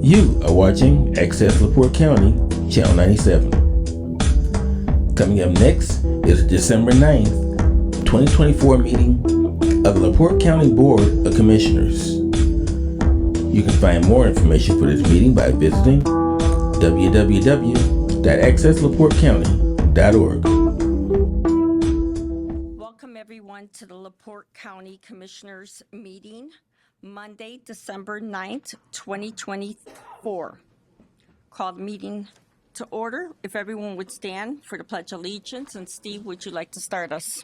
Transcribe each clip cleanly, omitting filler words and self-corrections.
You are watching Access LaPorte County, Channel 97. Coming up next is December 9th, 2024 meeting of the LaPorte County Board of Commissioners. You can find more information for this meeting by visiting www.accesslaportecounty.org. Welcome everyone to the LaPorte County Commissioners meeting, Monday, December 9th, 2024. Called meeting to order. If everyone would stand for the Pledge of Allegiance, and Steve, would you like to start us?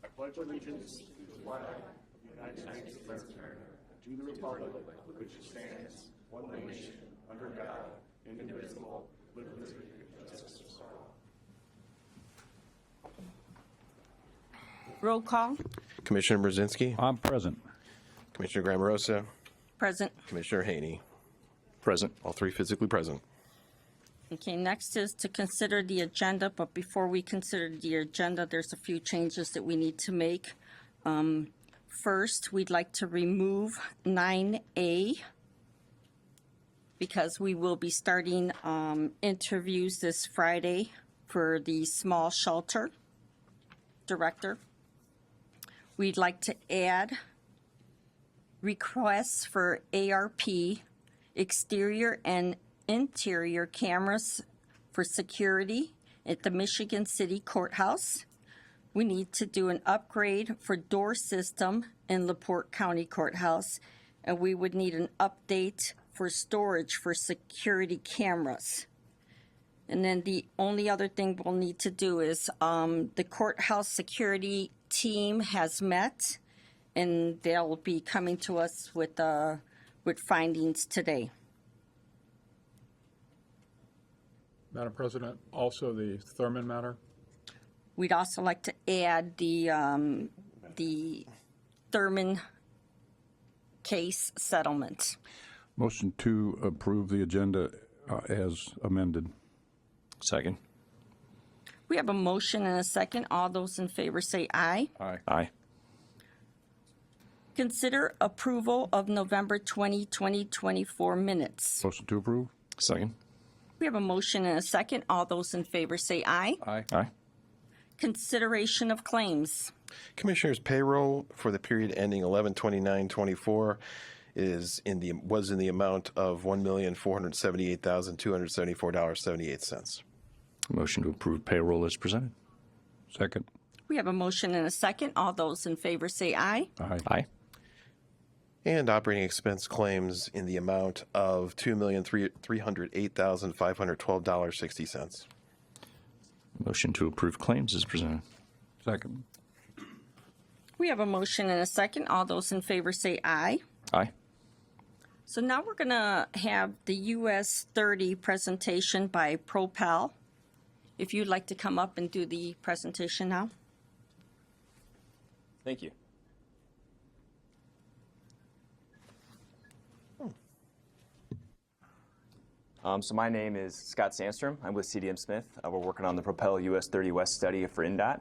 I pledge allegiance to the flag of the United States of America, to the republic which stands one nation under God, indivisible, with liberty and justice for all. Roll call. Commissioner Brzezinski, I'm present. Commissioner Grammarosa, Present. Commissioner Haney. Present. All three physically present. Okay, next is to consider the agenda, but before we consider the agenda, there's a few changes that we need to make. First, we'd like to remove 9A because we will be starting interviews this Friday for the small shelter director. We'd like to add requests for ARP, exterior and interior cameras for security at the Michigan City Courthouse. We need to do an upgrade for door system in LaPorte County Courthouse, and we would need an update for storage for security cameras. And then the only other thing we'll need to do is the courthouse security team has met, and they'll be coming to us with findings today. Madam President, also the Thurman matter. We'd also like to add the Thurman case settlement. Motion to approve the agenda as amended. Second. We have a motion and a second. All those in favor say aye. Aye. Aye. Consider approval of November 2024 minutes. Motion to approve. Second. We have a motion and a second. All those in favor say aye. Aye. Aye. Consideration of claims. Commissioners, payroll for the period ending 11/29/24 was in the amount of $1,478,274.78. Motion to approve payroll as presented. Second. We have a motion and a second. All those in favor say aye. Aye. Aye. And operating expense claims in the amount of $2,308,512.60. Motion to approve claims as presented. Second. We have a motion and a second. All those in favor say aye. Aye. So now we're going to have the US 30 presentation by Propel. If you'd like to come up and do the presentation now. Thank you. So my name is Scott Sandstrom. I'm with CDM Smith. We're working on the Propel US 30 West study for INDOT.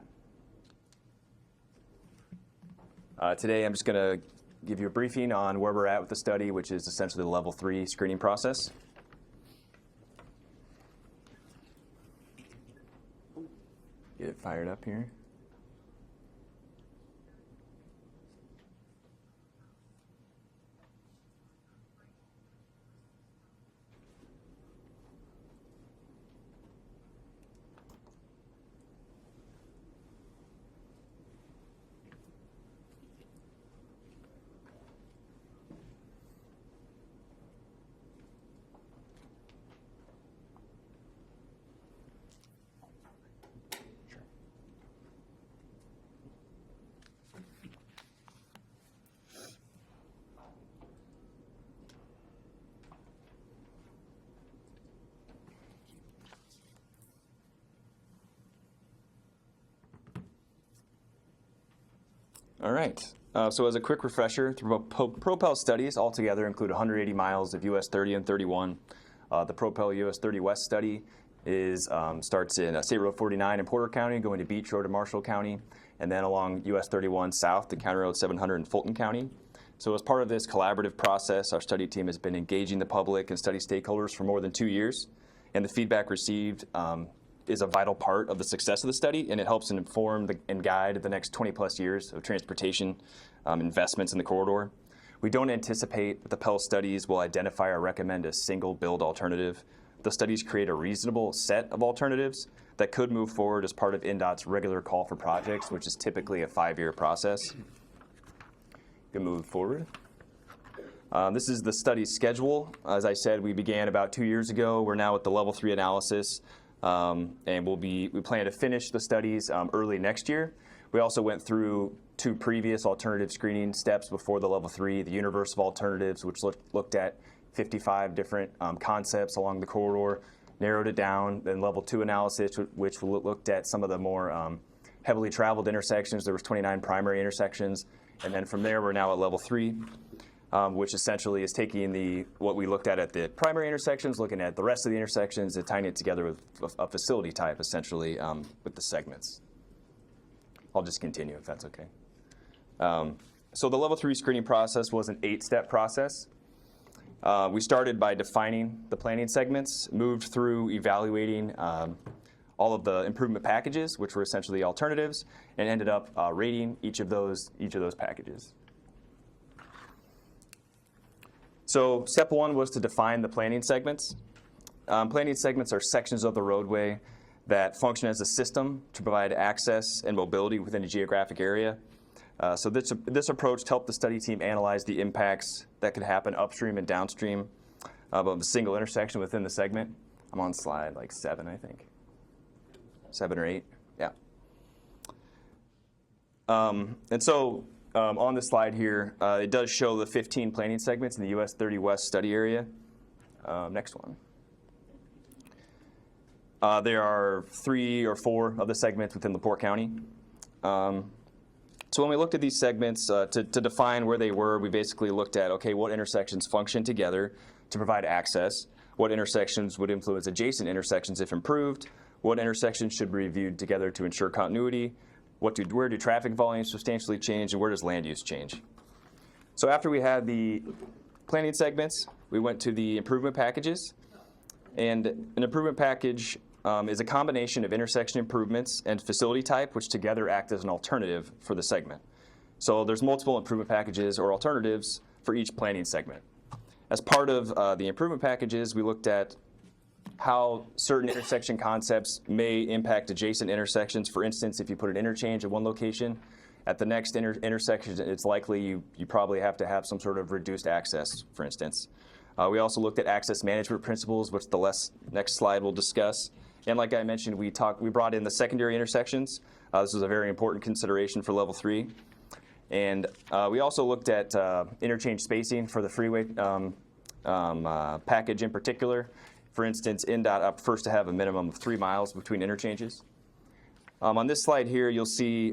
Today I'm just going to give you a briefing on where we're at with the study, which is essentially the level 3 screening process. Get it fired up here. All right. So as a quick refresher, the Propel studies altogether include 180 miles of US 30 and 31. The Propel US 30 West study starts in State Road 49 in Porter County, going to Beach Road in Marshall County, and then along US 31 south to County Road 700 in Fulton County. So as part of this collaborative process, our study team has been engaging the public and study stakeholders for more than 2 years, and the feedback received is a vital part of the success of the study, and it helps inform and guide the next 20+ years of transportation investments in the corridor. We don't anticipate that the Pell studies will identify or recommend a single build alternative. The studies create a reasonable set of alternatives that could move forward as part of NDOT's regular call for projects, which is typically a 5-year process. You can move forward. This is the study schedule. As I said, we began about 2 years ago. We're now at the level 3 analysis, and we plan to finish the studies early next year. We also went through 2 previous alternative screening steps before the level 3, the universe of alternatives, which looked at 55 different concepts along the corridor, narrowed it down. Then level 2 analysis, which looked at some of the more heavily traveled intersections. There was 29 primary intersections. And then from there, we're now at level 3, which essentially is taking what we looked at the primary intersections, looking at the rest of the intersections, and tying it together with a facility type, essentially, with the segments. I'll just continue if that's okay. So the level 3 screening process was an 8-step process. We started by defining the planning segments, moved through evaluating all of the improvement packages, which were essentially alternatives, and ended up rating each of those packages. So step 1 was to define the planning segments. Planning segments are sections of the roadway that function as a system to provide access and mobility within a geographic area. So this approach helped the study team analyze the impacts that could happen upstream and downstream of a single intersection within the segment. I'm on slide like 7, I think. 7 or 8, yeah. And so on this slide here, it does show the 15 planning segments in the US 30 West study area. Next one. There are 3 or 4 of the segments within LaPorte County. So when we looked at these segments, to define where they were, we basically looked at, okay, what intersections function together to provide access, what intersections would influence adjacent intersections if improved, what intersections should be reviewed together to ensure continuity, where do traffic volumes substantially change, and where does land use change. So after we had the planning segments, we went to the improvement packages. And an improvement package is a combination of intersection improvements and facility type, which together act as an alternative for the segment. So there's multiple improvement packages or alternatives for each planning segment. As part of the improvement packages, we looked at how certain intersection concepts may impact adjacent intersections. For instance, if you put an interchange at one location, at the next intersection, it's likely you probably have to have some sort of reduced access, for instance. We also looked at access management principles, which the next slide will discuss. And like I mentioned, we brought in the secondary intersections. This was a very important consideration for level 3. And we also looked at interchange spacing for the freeway package in particular. For instance, NDOT up first to have a minimum of 3 miles between interchanges. On this slide here, you'll see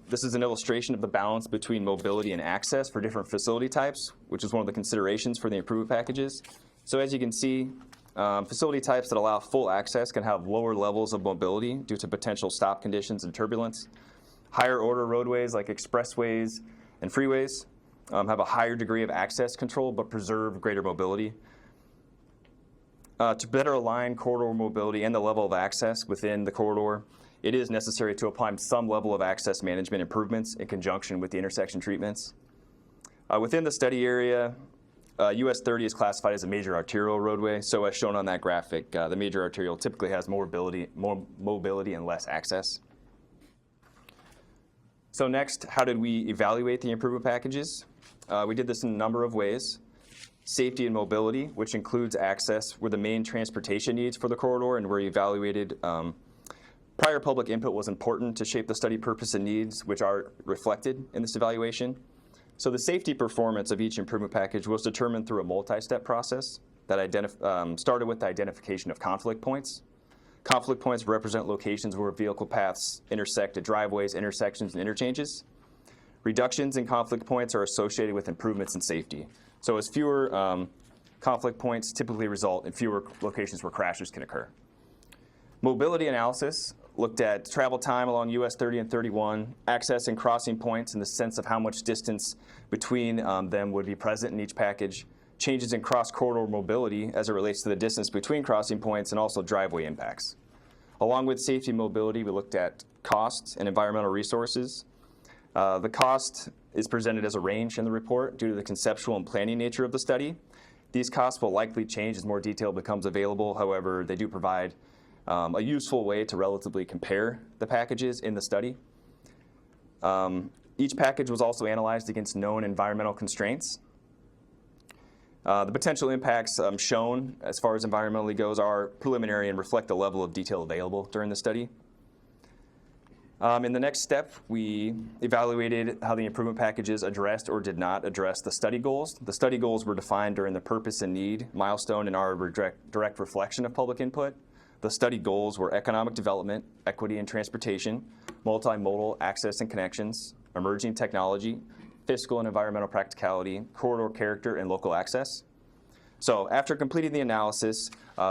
this is an illustration of the balance between mobility and access for different facility types, which is one of the considerations for the improvement packages. So as you can see, facility types that allow full access can have lower levels of mobility due to potential stop conditions and turbulence. Higher order roadways like expressways and freeways have a higher degree of access control but preserve greater mobility. To better align corridor mobility and the level of access within the corridor, it is necessary to apply some level of access management improvements in conjunction with the intersection treatments. Within the study area, US 30 is classified as a major arterial roadway. So as shown on that graphic, the major arterial typically has more mobility and less access. So next, how did we evaluate the improvement packages? We did this in a number of ways. Safety and mobility, which includes access, were the main transportation needs for the corridor, and were evaluated. Prior public input was important to shape the study purpose and needs, which are reflected in this evaluation. So the safety performance of each improvement package was determined through a multi-step process that started with the identification of conflict points. Conflict points represent locations where vehicle paths intersect at driveways, intersections, and interchanges. Reductions in conflict points are associated with improvements in safety. So as fewer conflict points typically result in fewer locations where crashes can occur. Mobility analysis looked at travel time along US 30 and 31, access and crossing points in the sense of how much distance between them would be present in each package, changes in cross-corridor mobility as it relates to the distance between crossing points, and also driveway impacts. Along with safety and mobility, we looked at costs and environmental resources. The cost is presented as a range in the report due to the conceptual and planning nature of the study. These costs will likely change as more detail becomes available. However, they do provide a useful way to relatively compare the packages in the study. Each package was also analyzed against known environmental constraints. The potential impacts shown as far as environmentally goes are preliminary and reflect the level of detail available during the study. In the next step, we evaluated how the improvement packages addressed or did not address the study goals. The study goals were defined during the purpose and need milestone and are a direct reflection of public input. The study goals were economic development, equity and transportation, multimodal access and connections, emerging technology, fiscal and environmental practicality, corridor character, and local access. So after completing the analysis,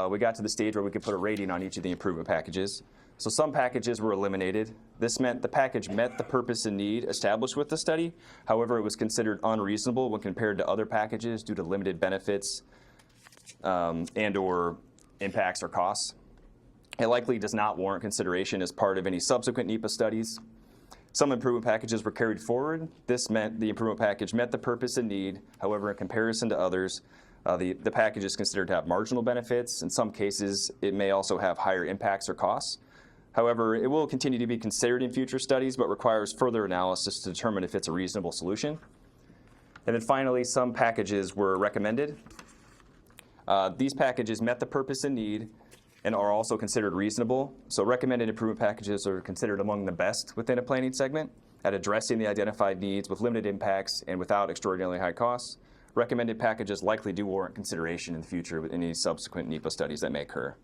we got to the stage where we could put a rating on each of the improvement packages. So some packages were eliminated. This meant the package met the purpose and need established with the study. However, it was considered unreasonable when compared to other packages due to limited benefits and or impacts or costs. It likely does not warrant consideration as part of any subsequent NEPA studies. Some improvement packages were carried forward. This meant the improvement package met the purpose and need. However, in comparison to others, the package is considered to have marginal benefits. In some cases, it may also have higher impacts or costs. However, it will continue to be considered in future studies, but requires further analysis to determine if it's a reasonable solution. And then finally, some packages were recommended. These packages met the purpose and need and are also considered reasonable. So recommended improvement packages are considered among the best within a planning segment at addressing the identified needs with limited impacts and without extraordinarily high costs. Recommended packages likely do warrant consideration in the future with any subsequent NEPA studies that may occur.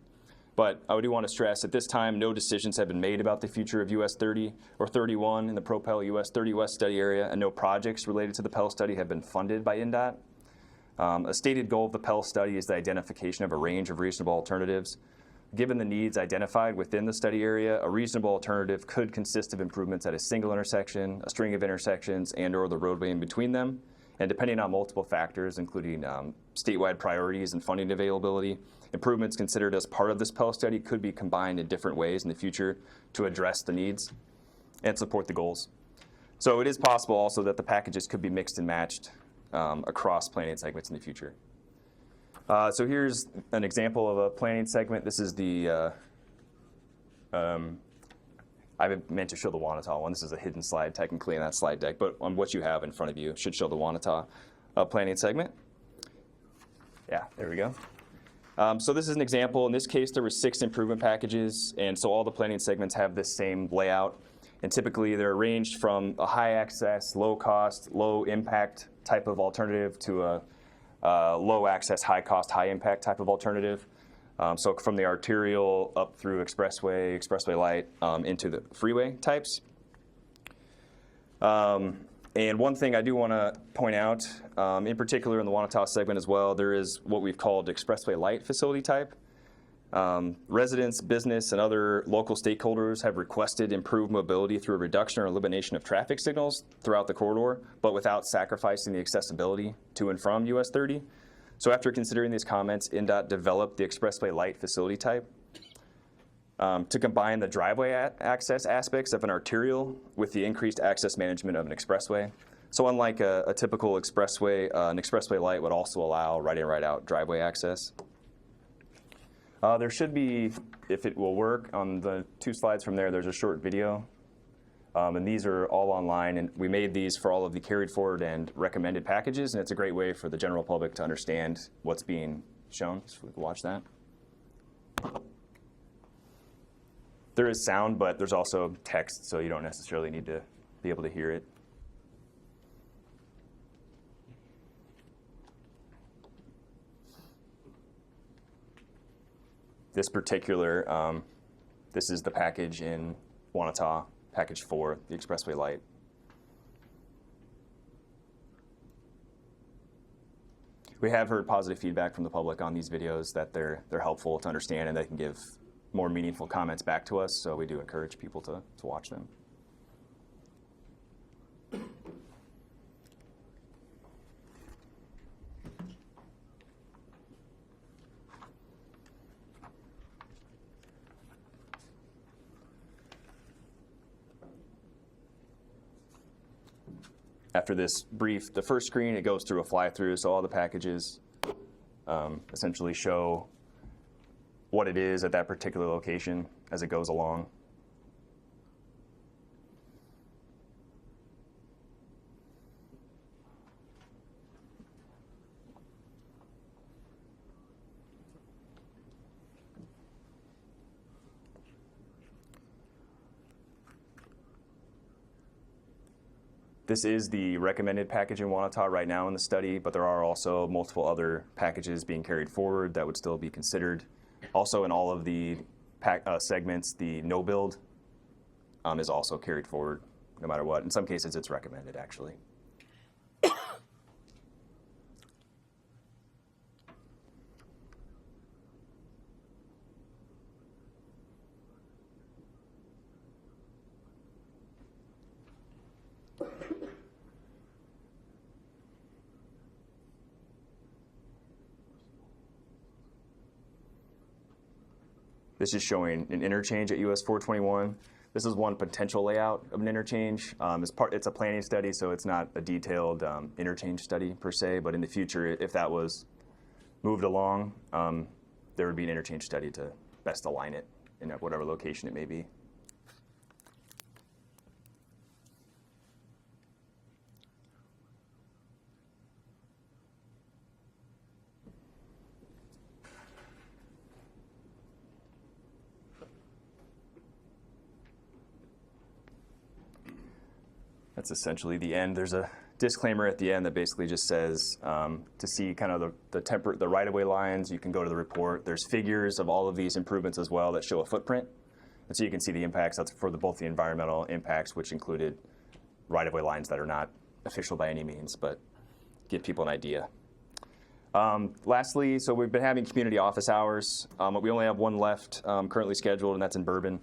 But I do want to stress at this time, no decisions have been made about the future of US 30 or 31 in the Propel US 30 West study area, and no projects related to the Pell study have been funded by NDOT. A stated goal of the Pell study is the identification of a range of reasonable alternatives. Given the needs identified within the study area, a reasonable alternative could consist of improvements at a single intersection, a string of intersections, and/or the roadway in between them. And depending on multiple factors, including statewide priorities and funding availability, improvements considered as part of this Pell study could be combined in different ways in the future to address the needs and support the goals. So it is possible also that the packages could be mixed and matched across planning segments in the future. So here's an example of a planning segment. This is the, I meant to show the Wanata one. This is a hidden slide technically in that slide deck, but on what you have in front of you should show the Wanata planning segment. Yeah, there we go. So this is an example. In this case, there were 6 improvement packages, and so all the planning segments have this same layout. And typically, they're arranged from a high access, low cost, low impact type of alternative to a low access, high cost, high impact type of alternative. So from the arterial up through expressway, expressway light, into the freeway types. And one thing I do want to point out, in particular in the Wanata segment as well, there is what we've called expressway light facility type. Residents, business, and other local stakeholders have requested improved mobility through a reduction or elimination of traffic signals throughout the corridor, but without sacrificing the accessibility to and from US 30. So after considering these comments, NDOT developed the expressway light facility type to combine the driveway access aspects of an arterial with the increased access management of an expressway. So unlike a typical expressway, an expressway light would also allow right-in, right-out driveway access. There should be, if it will work, on the 2 slides from there, there's a short video. And these are all online, and we made these for all of the carried forward and recommended packages, and it's a great way for the general public to understand what's being shown, so we can watch that. There is sound, but there's also text, so you don't necessarily need to be able to hear it. This particular, this is the package in Wanata, package 4, the expressway light. We have heard positive feedback from the public on these videos that they're helpful to understand and they can give more meaningful comments back to us, so we do encourage people to watch them. After this brief, the first screen, it goes through a fly-through, so all the packages essentially show what it is at that particular location as it goes along. This is the recommended package in Wanata right now in the study, but there are also multiple other packages being carried forward that would still be considered. Also, in all of the segments, the no build is also carried forward no matter what. In some cases, it's recommended, actually. This is showing an interchange at US 421. This is one potential layout of an interchange. It's a planning study, so it's not a detailed interchange study per se, but in the future, if that was moved along, there would be an interchange study to best align it in whatever location it may be. That's essentially the end. There's a disclaimer at the end that basically just says to see kind of the right-of-way lines, you can go to the report. There's figures of all of these improvements as well that show a footprint. And so you can see the impacts. That's for both the environmental impacts, which included right-of-way lines that are not official by any means, but give people an idea. Lastly, so we've been having community office hours. We only have one left currently scheduled, and that's in Bourbon.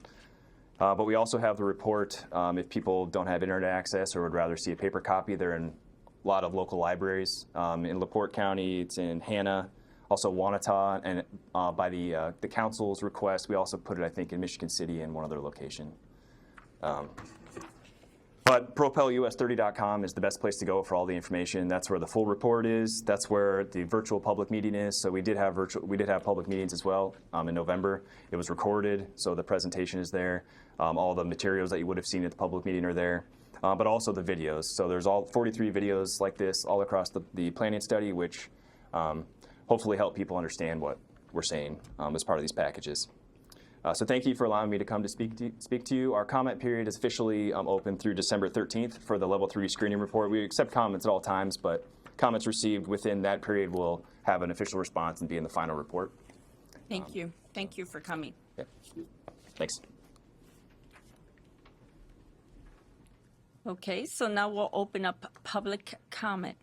But we also have the report. If people don't have internet access or would rather see a paper copy, they're in a lot of local libraries. In LaPorte County, it's in Hanna, also Wanata, and by the council's request, we also put it, I think, in Michigan City and one other location. But propelus30.com is the best place to go for all the information. That's where the full report is. That's where the virtual public meeting is. So we did have public meetings as well in November. It was recorded, so the presentation is there. All the materials that you would have seen at the public meeting are there, but also the videos. So there's all 43 videos like this all across the planning study, which hopefully help people understand what we're saying as part of these packages. So thank you for allowing me to come to speak to you. Our comment period is officially open through December 13th for the Level 3 screening report. We accept comments at all times, but comments received within that period will have an official response and be in the final report. Thank you. Thank you for coming. Yeah. Thanks. Okay, so now we'll open up public comment.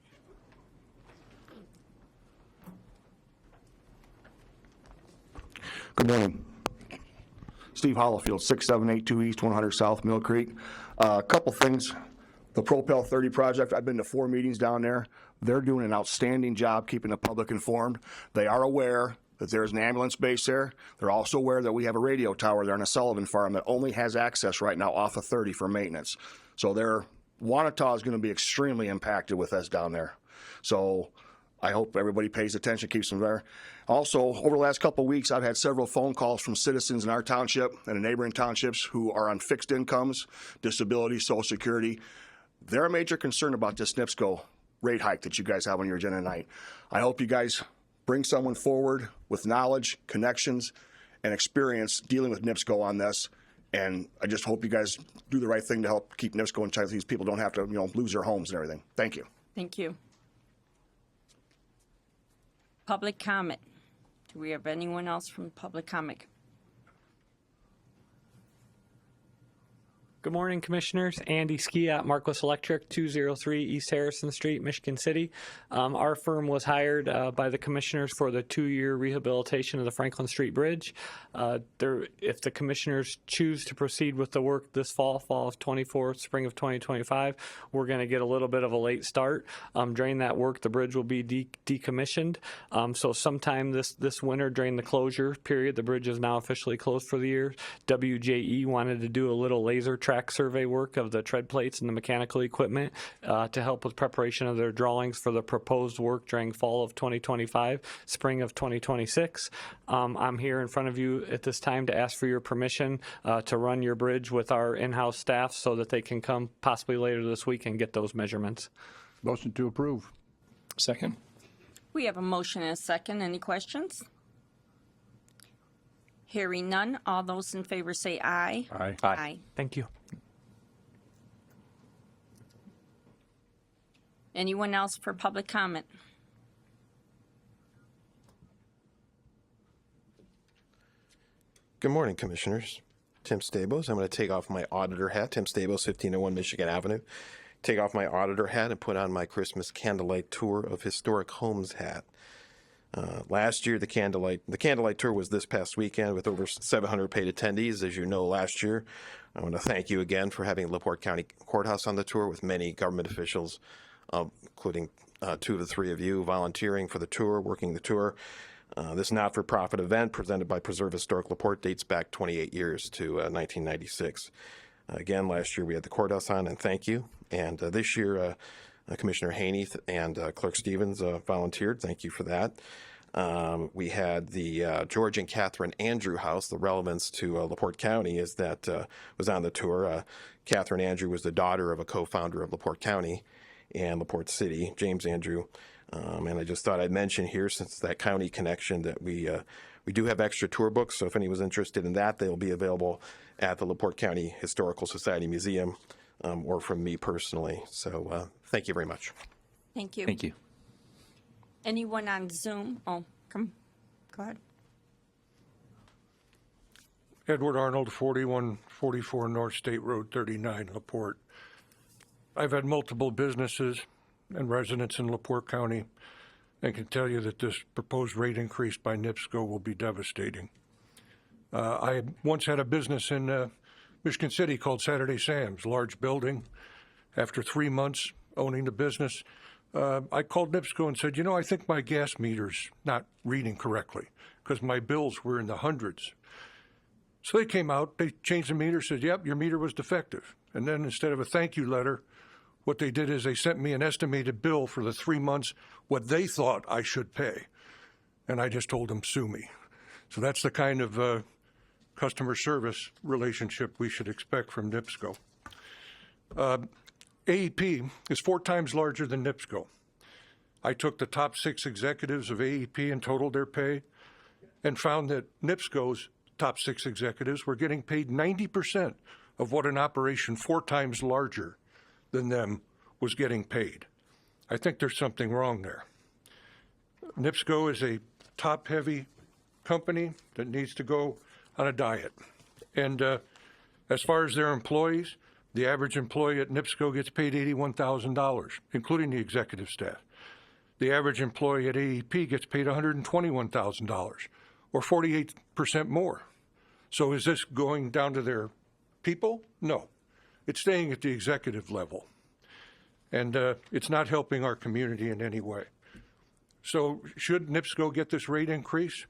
Good morning. Steve Hollifield, 6782 East 100 South Mill Creek. A couple things. The Propel 30 project, I've been to 4 meetings down there. They're doing an outstanding job keeping the public informed. They are aware that there's an ambulance base there. They're also aware that we have a radio tower there on a Sullivan farm that only has access right now off of 30 for maintenance. So Wanata is going to be extremely impacted with us down there. So I hope everybody pays attention, keeps them there. Also, over the last couple of weeks, I've had several phone calls from citizens in our township and the neighboring townships who are on fixed incomes, disability, Social Security. They're a major concern about this NIPSCO rate hike that you guys have on your agenda tonight. I hope you guys bring someone forward with knowledge, connections, and experience dealing with NIPSCO on this. And I just hope you guys do the right thing to help keep NIPSCO in check so these people don't have to, lose their homes and everything. Thank you. Thank you. Public comment. Do we have anyone else from public comment? Good morning, Commissioners. Andy Ski at Marquis Electric, 203 East Harrison Street, Michigan City. Our firm was hired by the Commissioners for the 2-year rehabilitation of the Franklin Street Bridge. If the Commissioners choose to proceed with the work this fall of 24, spring of 2025, we're going to get a little bit of a late start. During that work, the bridge will be decommissioned. So sometime this winter, during the closure period, the bridge is now officially closed for the year. WJE wanted to do a little laser track survey work of the tread plates and the mechanical equipment to help with preparation of their drawings for the proposed work during fall of 2025, spring of 2026. I'm here in front of you at this time to ask for your permission to run your bridge with our in-house staff so that they can come possibly later this week and get those measurements. Motion to approve. Second. We have a motion and a second. Any questions? Hearing none. All those in favor say aye. Aye. Aye. Thank you. Anyone else for public comment? Good morning, Commissioners. Tim Stabos. I'm going to take off my auditor hat. Tim Stabos, 1501 Michigan Avenue. Take off my auditor hat and put on my Christmas candlelight tour of historic homes hat. Last year, the candlelight tour was this past weekend with over 700 paid attendees. As you know, last year, I want to thank you again for having LaPorte County Courthouse on the tour with many government officials, including 2 of the 3 of you volunteering for the tour, working the tour. This not-for-profit event presented by Preserve Historic LaPorte dates back 28 years to 1996. Again, last year we had the courthouse on, and thank you. And this year, Commissioner Haney and Clerk Stevens volunteered. Thank you for that. We had the George and Catherine Andrew House. The relevance to LaPorte County is that was on the tour. Catherine Andrew was the daughter of a co-founder of LaPorte County and LaPorte City, James Andrew. And I just thought I'd mention here, since that county connection, that we do have extra tour books. So if anyone's interested in that, they'll be available at the LaPorte County Historical Society Museum or from me personally. So thank you very much. Thank you. Thank you. Anyone on Zoom? Oh, come. Go ahead. Edward Arnold, 4144 North State Road 39, LaPorte. I've had multiple businesses and residents in LaPorte County and can tell you that this proposed rate increase by NIPSCO will be devastating. I once had a business in Michigan City called Saturday Sam's, large building. After 3 months owning the business, I called NIPSCO and said, I think my gas meter's not reading correctly because my bills were in the hundreds. So they came out, they changed the meter, said, yep, your meter was defective. And then instead of a thank you letter, what they did is they sent me an estimated bill for the 3 months, what they thought I should pay. And I just told them, sue me. So that's the kind of customer service relationship we should expect from NIPSCO. AEP is 4 times larger than NIPSCO. I took the top 6 executives of AEP and totaled their pay and found that NIPSCO's top 6 executives were getting paid 90% of what an operation 4 times larger than them was getting paid. I think there's something wrong there. NIPSCO is a top-heavy company that needs to go on a diet. And as far as their employees, the average employee at NIPSCO gets paid $81,000, including the executive staff. The average employee at AEP gets paid $121,000, or 48% more. So is this going down to their people? No. It's staying at the executive level. And it's not helping our community in any way. So should NIPSCO get this rate increase?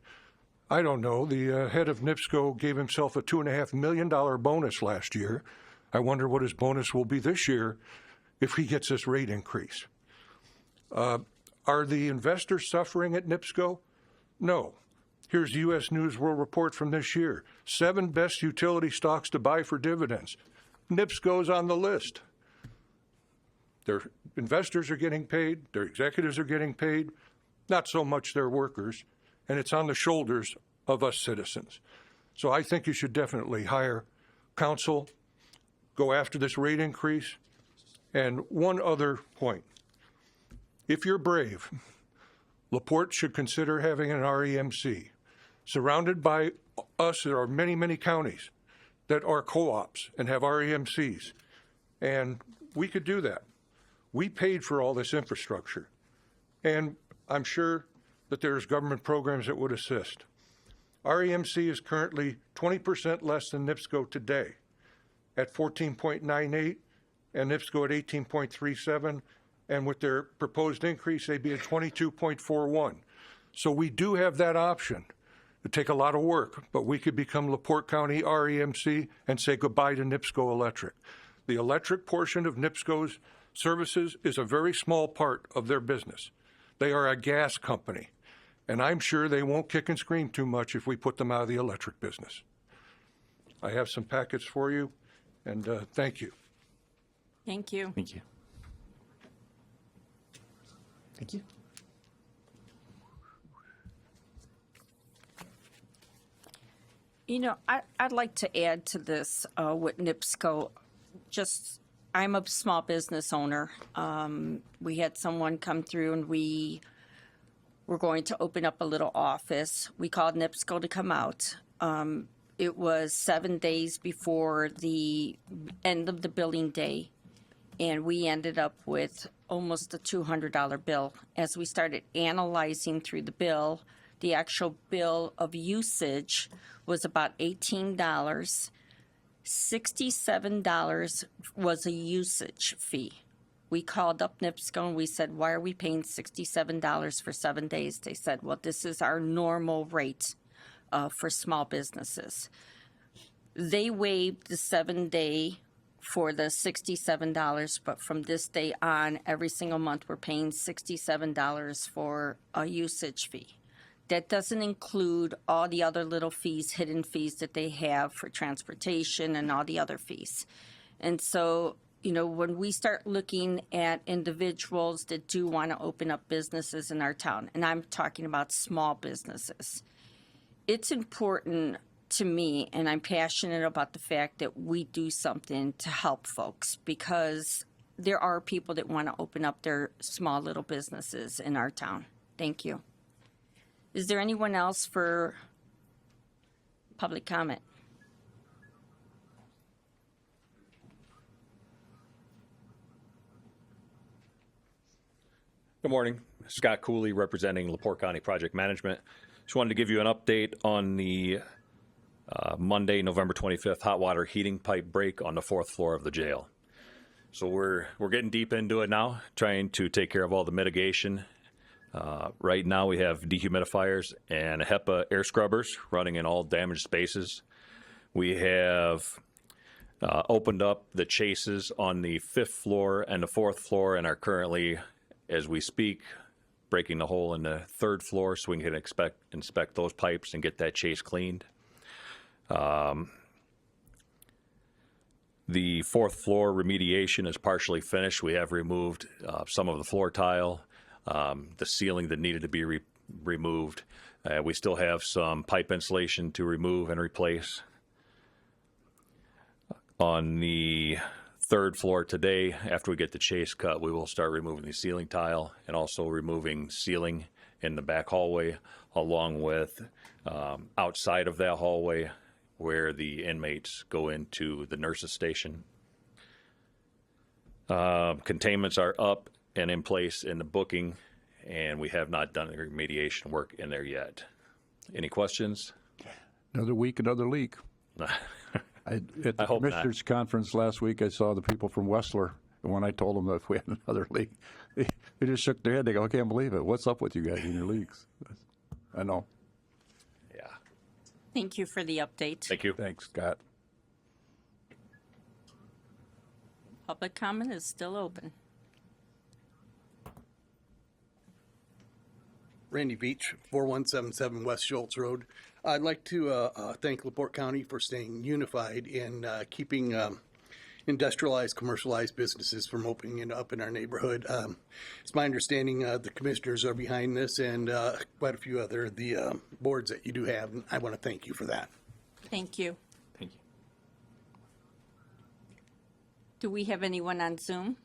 I don't know. The head of NIPSCO gave himself a $2.5 million bonus last year. I wonder what his bonus will be this year if he gets this rate increase. Are the investors suffering at NIPSCO? No. Here's the U.S. News World Report from this year. 7 best utility stocks to buy for dividends. NIPSCO's on the list. Their investors are getting paid, their executives are getting paid, not so much their workers, and it's on the shoulders of us citizens. So I think you should definitely hire counsel, go after this rate increase. And one other point. If you're brave, LaPorte should consider having an REMC. Surrounded by us, there are many, many counties that are co-ops and have REMCs. And we could do that. We paid for all this infrastructure. And I'm sure that there's government programs that would assist. REMC is currently 20% less than NIPSCO today at 14.98 and NIPSCO at 18.37. And with their proposed increase, they'd be at 22.41. So we do have that option. It'd take a lot of work, but we could become LaPorte County REMC and say goodbye to NIPSCO Electric. The electric portion of NIPSCO's services is a very small part of their business. They are a gas company, and I'm sure they won't kick and scream too much if we put them out of the electric business. I have some packets for you, and thank you. Thank you. Thank you. Thank you. You know, I'd like to add to this with NIPSCO. I'm a small business owner. We had someone come through and we were going to open up a little office. We called NIPSCO to come out. It was 7 days before the end of the billing day, and we ended up with almost a $200 bill. As we started analyzing through the bill, the actual bill of usage was about $18. $67 was a usage fee. We called up NIPSCO and we said, why are we paying $67 for 7 days? They said, well, this is our normal rate for small businesses. They waived the 7-day for the $67, but from this day on, every single month, we're paying $67 for a usage fee. That doesn't include all the other little fees, hidden fees that they have for transportation and all the other fees. And so, you know, when we start looking at individuals that do want to open up businesses in our town, and I'm talking about small businesses, it's important to me, and I'm passionate about the fact that we do something to help folks, because there are people that want to open up their small little businesses in our town. Thank you. Is there anyone else for public comment? Good morning. Scott Cooley representing LaPorte County Project Management. Just wanted to give you an update on the Monday, November 25th hot water heating pipe break on the 4th floor of the jail. So we're getting deep into it now, trying to take care of all the mitigation. Right now we have dehumidifiers and HEPA air scrubbers running in all damaged spaces. We have opened up the chases on the 5th floor and the 4th floor and are currently, as we speak, breaking the hole in the 3rd floor so we can inspect those pipes and get that chase cleaned. The 4th floor remediation is partially finished. We have removed some of the floor tile, the ceiling that needed to be removed. We still have some pipe insulation to remove and replace. On the 3rd floor today, after we get the chase cut, we will start removing the ceiling tile and also removing ceiling in the back hallway, along with outside of that hallway where the inmates go into the nurses' station. Containments are up and in place in the booking, and we have not done the remediation work in there yet. Any questions? Another week, another leak. At the Commissioners' Conference last week, I saw the people from Westler, and when I told them that if we had another leak, they just shook their head. They go, I can't believe it. What's up with you guys and your leaks? I know. Yeah. Thank you for the update. Thank you. Thanks, Scott. Public comment is still open. Randy Beach, 4177 West Schultz Road. I'd like to thank LaPorte County for staying unified in keeping industrialized, commercialized businesses from opening up in our neighborhood. It's my understanding the commissioners are behind this, and quite a few other the boards that you do have, and I want to thank you for that. Thank you. Thank you. Do we have anyone on Zoom?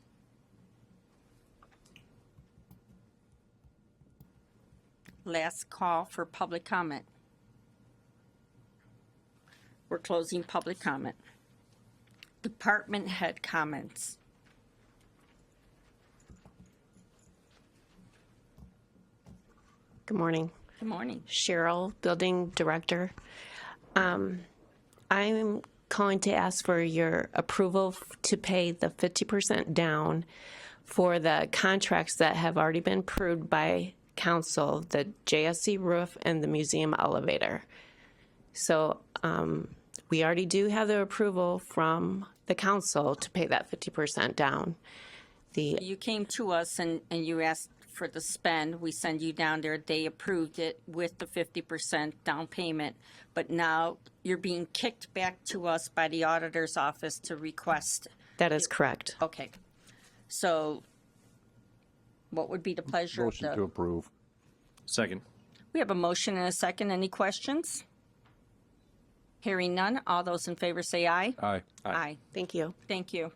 Last call for public comment. We're closing public comment. Department head comments. Good morning. Good morning. Cheryl, Building Director. I'm calling to ask for your approval to pay the 50% down for the contracts that have already been approved by council, the JSC roof and the museum elevator. So we already do have the approval from the council to pay that 50% down. You came to us and you asked for the spend. We send you down there. They approved it with the 50% down payment. But now you're being kicked back to us by the auditor's office to request. That is correct. Okay. So what would be the pleasure Motion of to the... approve. Second. We have a motion and a second. Any questions? Hearing none. All those in favor say aye. Aye. Aye. Thank you. Thank you.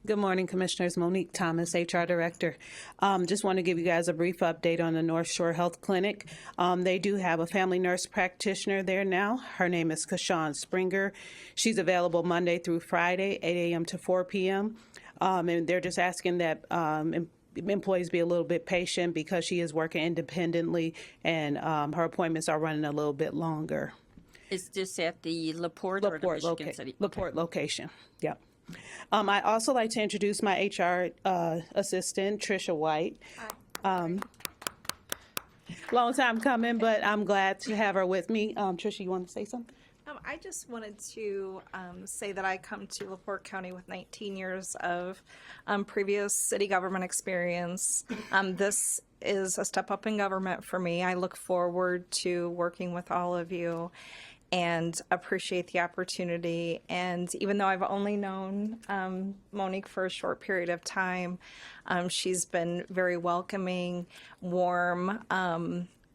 Good morning, Commissioners. Monique Thomas, HR Director. Just want to give you guys a brief update on the North Shore Health Clinic. They do have a family nurse practitioner there now. Her name is Kashawn Springer. She's available Monday through Friday, 8 a.m. to 4 p.m. And they're just asking that employees be a little bit patient because she is working independently and her appointments are running a little bit longer. Is this at the LaPorte or the Michigan City? LaPorte location, yep. I'd also like to introduce my HR assistant, Tricia White. Long time coming, but I'm glad to have her with me. Tricia, you want to say something? I just wanted to say that I come to LaPorte County with 19 years of previous city government experience. This is a step up in government for me. I look forward to working with all of you and appreciate the opportunity. And even though I've only known Monique for a short period of time, she's been very welcoming, warm.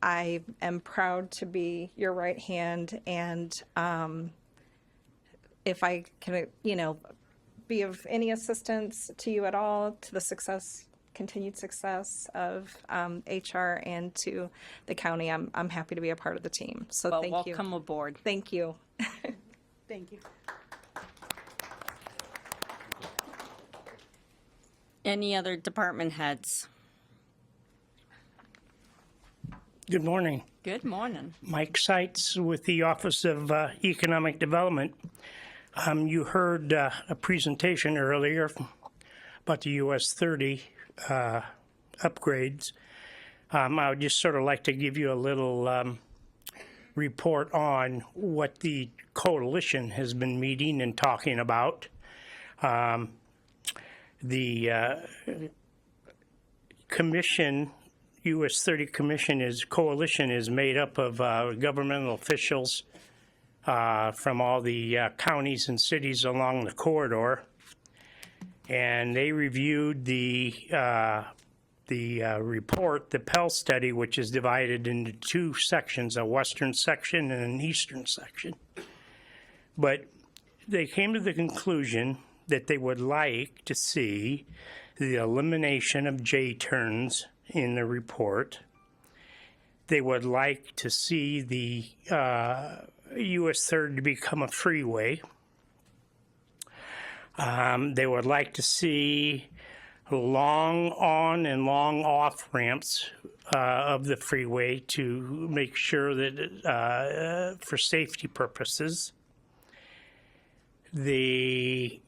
I am proud to be your right hand, and if I can, be of any assistance to you at all, to the continued success of HR and to the county, I'm happy to be a part of the team. So well, thank you. Welcome aboard. Thank you. Thank you. Any other department heads? Good morning. Good morning. Mike Seitz with the Office of Economic Development. You heard a presentation earlier about the US 30 upgrades. I would just sort of like to give you a little report on what the coalition has been meeting and talking about. The commission, US 30 coalition is made up of governmental officials from all the counties and cities along the corridor, and they reviewed the report, the Pell study, which is divided into two sections, a western section and an eastern section. But they came to the conclusion that they would like to see the elimination of J-turns in the report. They would like to see the US 30 become a freeway. They would like to see long on and long off ramps of the freeway to make sure that for safety purposes. Some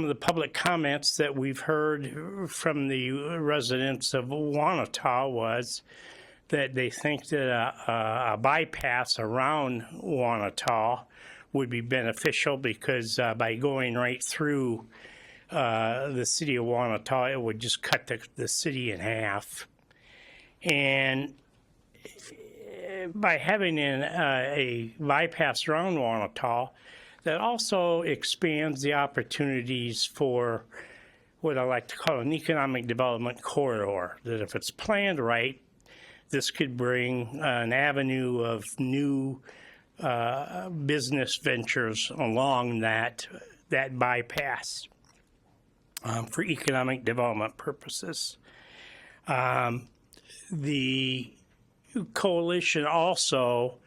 of the public comments that we've heard from the residents of Wanata was that they think that a bypass around Wanata would be beneficial because by going right through the city of Wanata, it would just cut the city in half. And by having a bypass around Wanata, that also expands the opportunities for what I like to call an economic development corridor, that if it's planned right, this could bring an avenue of new business ventures along that bypass for economic development purposes. the coalition also,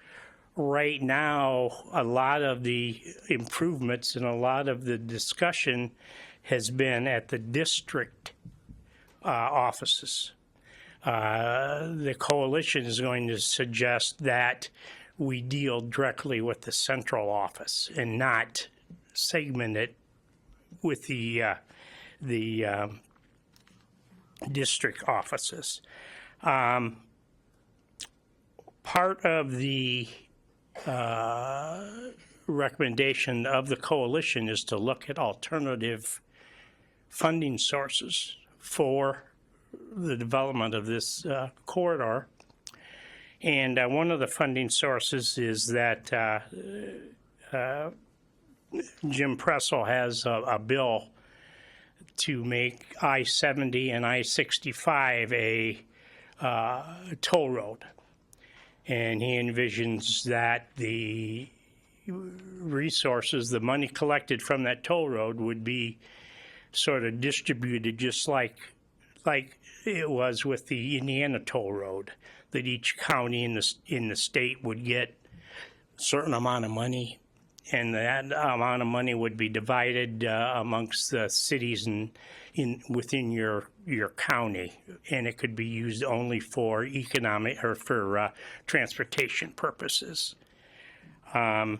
right now, a lot of the improvements and a lot of the discussion has been at the district offices. The coalition is going to suggest that we deal directly with the central office and not segment it with the district offices. Part of the recommendation of the coalition is to look at alternative funding sources for the development of this corridor. And one of the funding sources is that Jim Pressel has a bill to make I-70 and I-65 a toll road. And he envisions that the resources, the money collected from that toll road would be sort of distributed just like it was with the Indiana toll road, that each county in the state would get a certain amount of money, and that amount of money would be divided amongst the cities within your county, and it could be used only for economic or for transportation purposes. And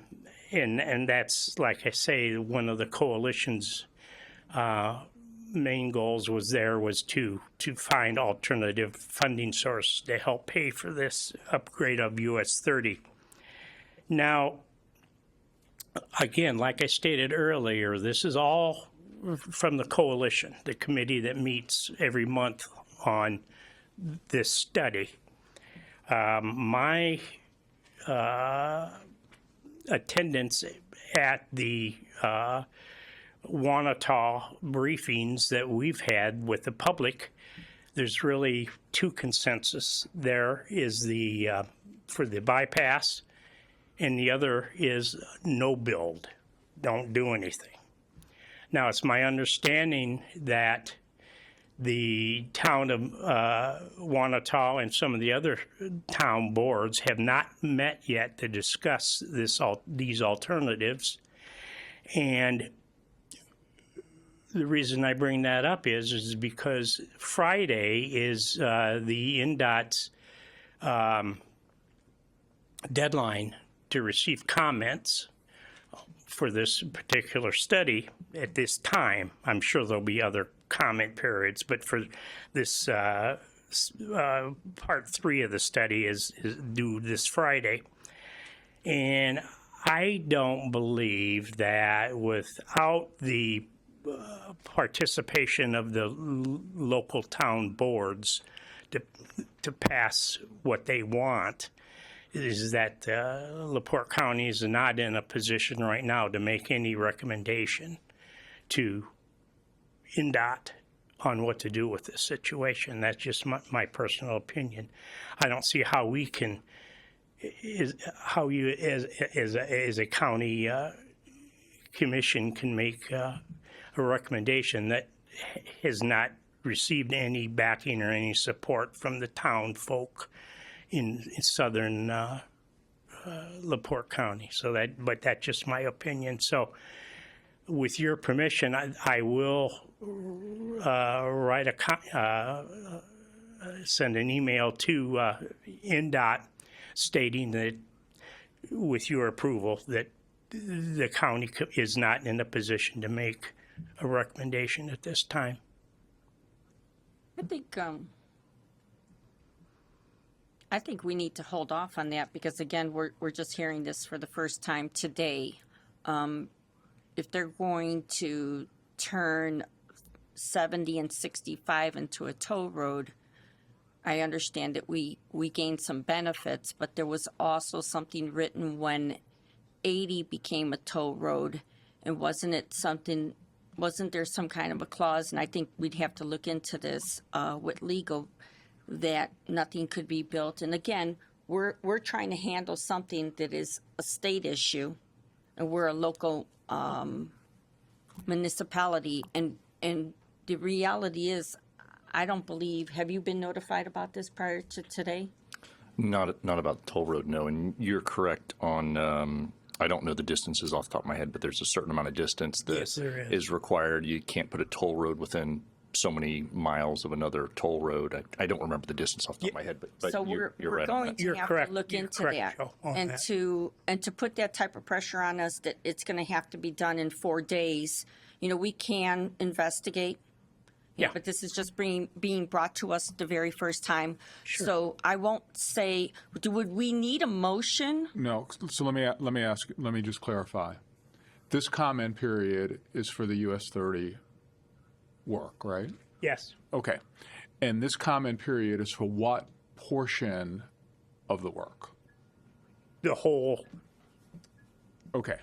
that's, like I say, one of the coalition's main goals was to find alternative funding sources to help pay for this upgrade of US 30. Now, again, like I stated earlier, this is all from the coalition, the committee that meets every month on this study. My attendance at the Wanata briefings that we've had with the public, there's really two consensus. There is the for the bypass, and the other is no build, don't do anything. Now, it's my understanding that the town of Wanata and some of the other town boards have not met yet to discuss these alternatives. And the reason I bring that up is because Friday is the NDOT's deadline to receive comments for this particular study at this time. I'm sure there'll be other comment periods, but for this part 3 of the study is due this Friday. And I don't believe that without the participation of the local town boards to pass what they want, is that LaPorte County is not in a position right now to make any recommendation to NDOT on what to do with this situation. That's just my personal opinion. I don't see how we can, how you as a county commission can make a recommendation that has not received any backing or any support from the town folk in southern LaPorte County. So but that's just my opinion. So with your permission, I will send an email to NDOT stating that, with your approval, that the county is not in a position to make a recommendation at this time. I think we need to hold off on that because, again, we're just hearing this for the first time today. If they're going to turn 70 and 65 into a toll road, I understand that we gained some benefits, but there was also something written when 80 became a toll road, and wasn't there some kind of a clause, and I think we'd have to look into this with legal, that nothing could be built. And again, we're trying to handle something that is a state issue, and we're a local municipality, and the reality is I don't believe, have you been notified about this prior to today? Not about the toll road, no. And you're correct on, I don't know the distances off the top of my head, but there's a certain amount of distance that Yes, there is. is required. You can't put a toll road within so many miles of another toll road. I don't remember the distance off the top of my head, but So you're we're right on going that. to You're have correct. to look You're into correct, that. Joe, on And that. to put that type of pressure on us that it's going to have to be done in 4 days. You know, we can investigate. Yeah. But this is just being brought to us the very first time. So I won't say, would we need a motion? No, so let me just clarify. This comment period is for the US 30 work, right? Yes. Okay. And this comment period is for what portion of the work? The whole. Okay.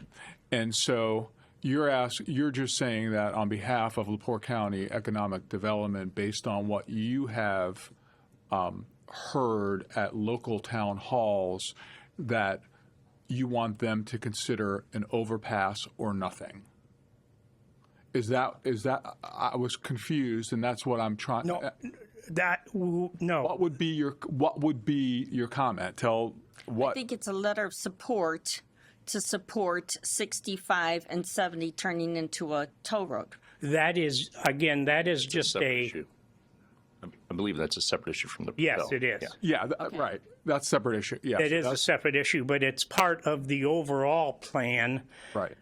And so you're just saying that on behalf of LaPorte County Economic Development, based on what you have heard at local town halls, that you want them to consider an overpass or nothing. Is that I was confused, and that's what I'm trying. No, no. What would be your comment? Tell what. I think it's a letter of support to support 65 and 70 turning into a toll road. That is, again, that is just a. Issue. I believe that's a separate issue from the. Yes, bill. it is. Yeah, right. That's a separate issue. Yes, It is a separate issue, but it's part of the overall plan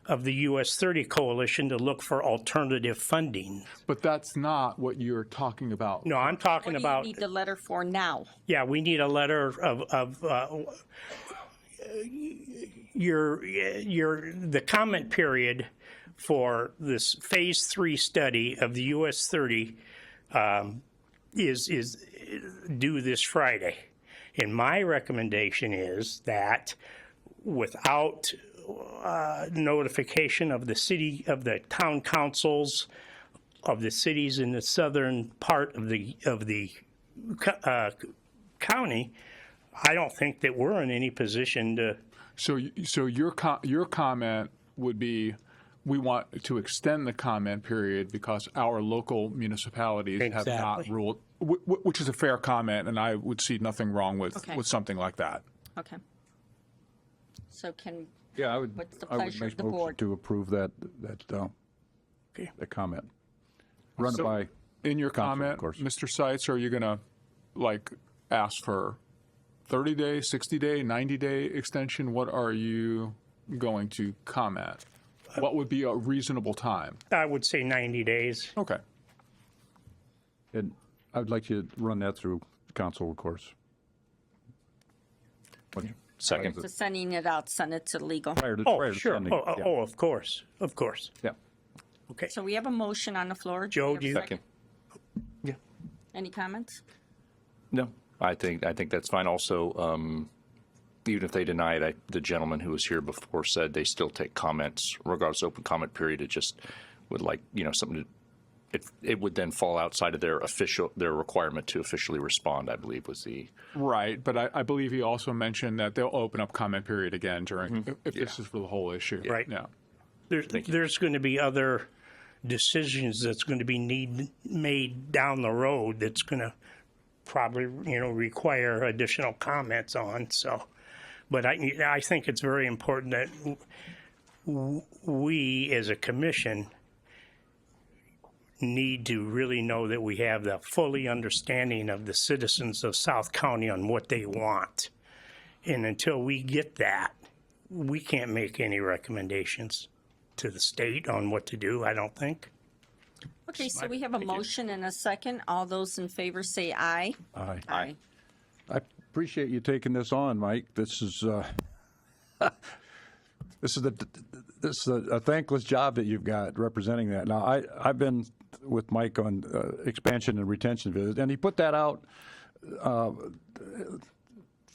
of the US 30 coalition to look for alternative funding. But that's not what you're talking about. No, I'm talking What do about. you need the letter for now? Yeah, we need a letter of the comment period for this phase 3 study of the US 30 is due this Friday. And my recommendation is that without notification of the city, of the town councils, of the cities in the southern part of the county, I don't think that we're in any position to. So your comment would be, we want to extend the comment period because our local municipalities have not ruled, which is a fair comment, and I would see nothing wrong with something like that. Okay. So can, Yeah, I would. what's the I would pleasure of make the motion board? to approve that comment. Run it by. In your council, comment, of course. Mr. Seitz, are you going to ask for 30-day, 60-day, 90-day extension? What are you going to comment? What would be a reasonable time? I would say 90 days. Okay. And I would like you to run that through council, of course. Second. So sending it out, send it to legal. Prior to Sure. sending, yeah. Oh, of course. Of course. Yeah. Okay. So we have a motion on the floor. Joe, we do you? have a second? Yeah. Any comments? No, I think that's fine. Also, even if they deny it, the gentleman who was here before said they still take comments, regardless of open comment period. It just would something. It would then fall outside of their requirement to officially respond, I believe was the. Right, but I believe he also mentioned that they'll open up comment period again during, if this is for the whole issue. Right. Yeah. There's going to be other decisions that's going to be made down the road that's going to probably require additional comments on. So, but I think it's very important that we as a commission need to really know that we have the fully understanding of the citizens of South County on what they want. And until we get that, we can't make any recommendations to the state on what to do, I don't think. Okay, so we have a motion and a second. All those in favor say aye. Aye. Aye. I appreciate you taking this on, Mike. This is a thankless job that you've got representing that. Now, I've been with Mike on expansion and retention visit, and he put that out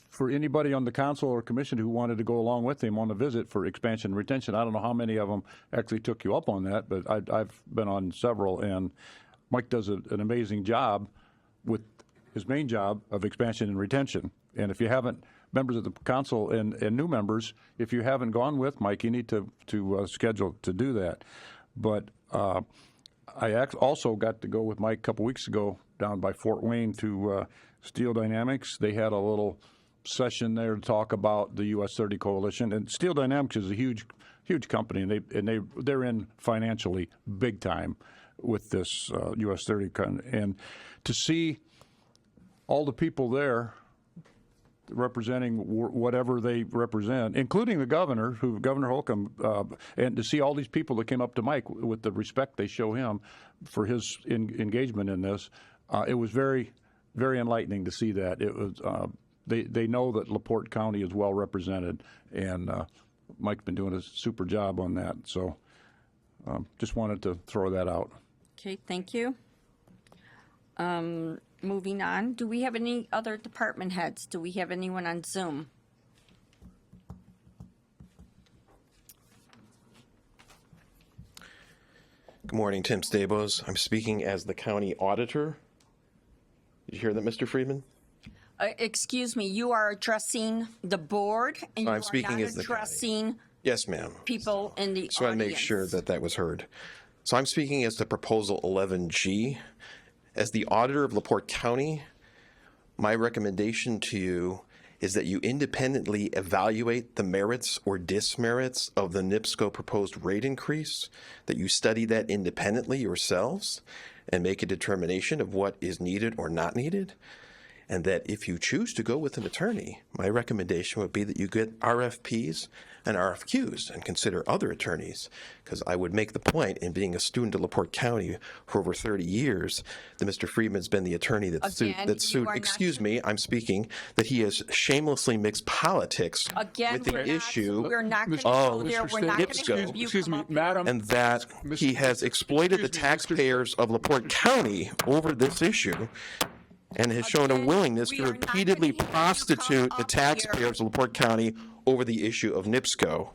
for anybody on the council or commission who wanted to go along with him on a visit for expansion and retention. I don't know how many of them actually took you up on that, but I've been on several, and Mike does an amazing job with his main job of expansion and retention. And if you haven't, members of the council and new members, if you haven't gone with Mike, you need to schedule to do that. But also got to go with Mike a couple weeks ago down by Fort Wayne to Steel Dynamics. They had a little session there to talk about the US 30 coalition, and Steel Dynamics is a huge company, and they're in financially big time with this US 30 and to see all the people there representing whatever they represent, including the governor, Governor Holcomb, and to see all these people that came up to Mike with the respect they show him for his engagement in this, it was very, very enlightening to see that. It was they know that LaPorte County is well represented, and Mike's been doing a super job on that. So just wanted to throw that out. Okay, thank you. Moving on, do we have any other department heads? Do we have anyone on Zoom? Good morning, Tim Stabos. I'm speaking as the county auditor. Did you hear that, Mr. Friedman? Excuse me, you are addressing the board, and you I'm are speaking not as the addressing Yes, ma'am. people in the So I want to make audience. sure that was heard. So I'm speaking as to proposal 11G. As the auditor of LaPorte County, my recommendation to you is that you independently evaluate the merits or dismerits of the NIPSCO proposed rate increase, that you study that independently yourselves and make a determination of what is needed or not needed. And that if you choose to go with an attorney, my recommendation would be that you get RFPs and RFQs and consider other attorneys. Because I would make the point, in being a student of LaPorte County for over 30 years, that Mr. Friedman's been the attorney that sued, excuse me, I'm speaking, that he has shamelessly mixed politics with the issue we're not of gonna go there. We're not gonna NIPSCO. have you Excuse come me, up here. Madam. And that he has exploited the taxpayers of LaPorte County over this issue, and has shown a willingness to repeatedly prostitute the taxpayers of LaPorte County over the issue of NIPSCO.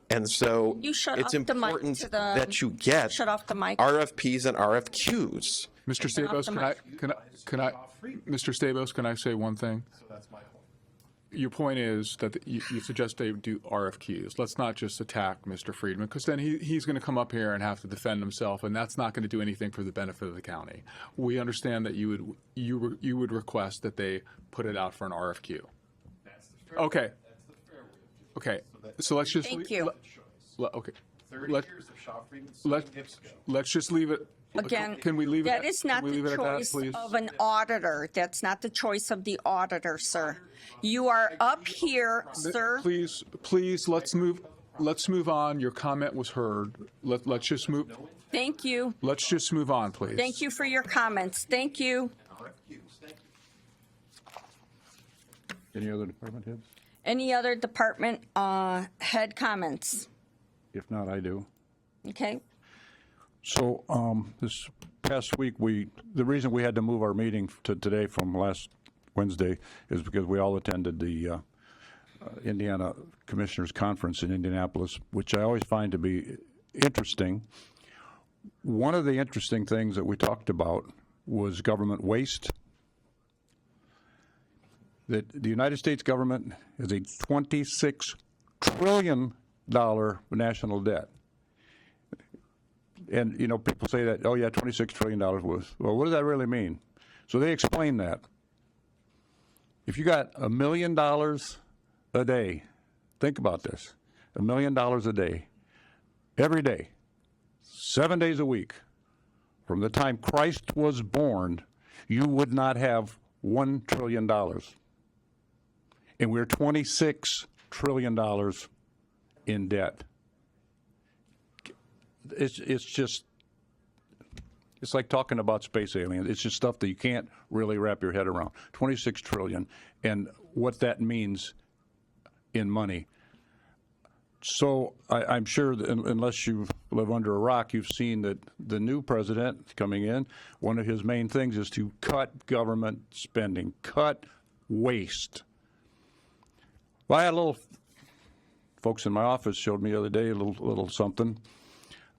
And so You shut it's off the mic important to the- that you get Shut off the mic. RFPs and RFQs. Mr. Turn off Stabos, the can I, Mr. Stabos, can I say one thing? Your point is that you suggest they do RFQs. Let's not just attack Mr. Friedman, because then he's going to come up here and have to defend himself, and that's not going to do anything for the benefit of the county. We understand that you would request that they put it out for an RFQ. Okay. Okay. So let's just Thank you. okay. Let's just leave it. Again, Can we leave that it? is not can we leave the it at that, choice please? of an auditor. That's not the choice of the auditor, sir. You are up here, sir. Please, let's move on. Your comment was heard. Let's just move. Thank you. Let's just move on, please. Thank you for your comments. Thank you. Any other department heads? Any other department head comments? If not, I do. Okay. So this past week, the reason we had to move our meeting to today from last Wednesday is because we all attended the Indiana Commissioners Conference in Indianapolis, which I always find to be interesting. One of the interesting things that we talked about was government waste. That the United States government has a $26 trillion national debt. And, you know, people say that, oh, yeah, $26 trillion worth. Well, what does that really mean? So they explain that. If you got $1 million a day, think about this, $1 million a day, every day, 7 days a week, from the time Christ was born, you would not have $1 trillion. And we're $26 trillion in debt. It's just, it's like talking about space aliens. It's just stuff that you can't really wrap your head around. 26 trillion, and what that means in money. So I'm sure that unless you live under a rock, you've seen that the new president coming in, one of his main things is to cut government spending, cut waste. Well, I had a little, folks in my office showed me the other day a little something.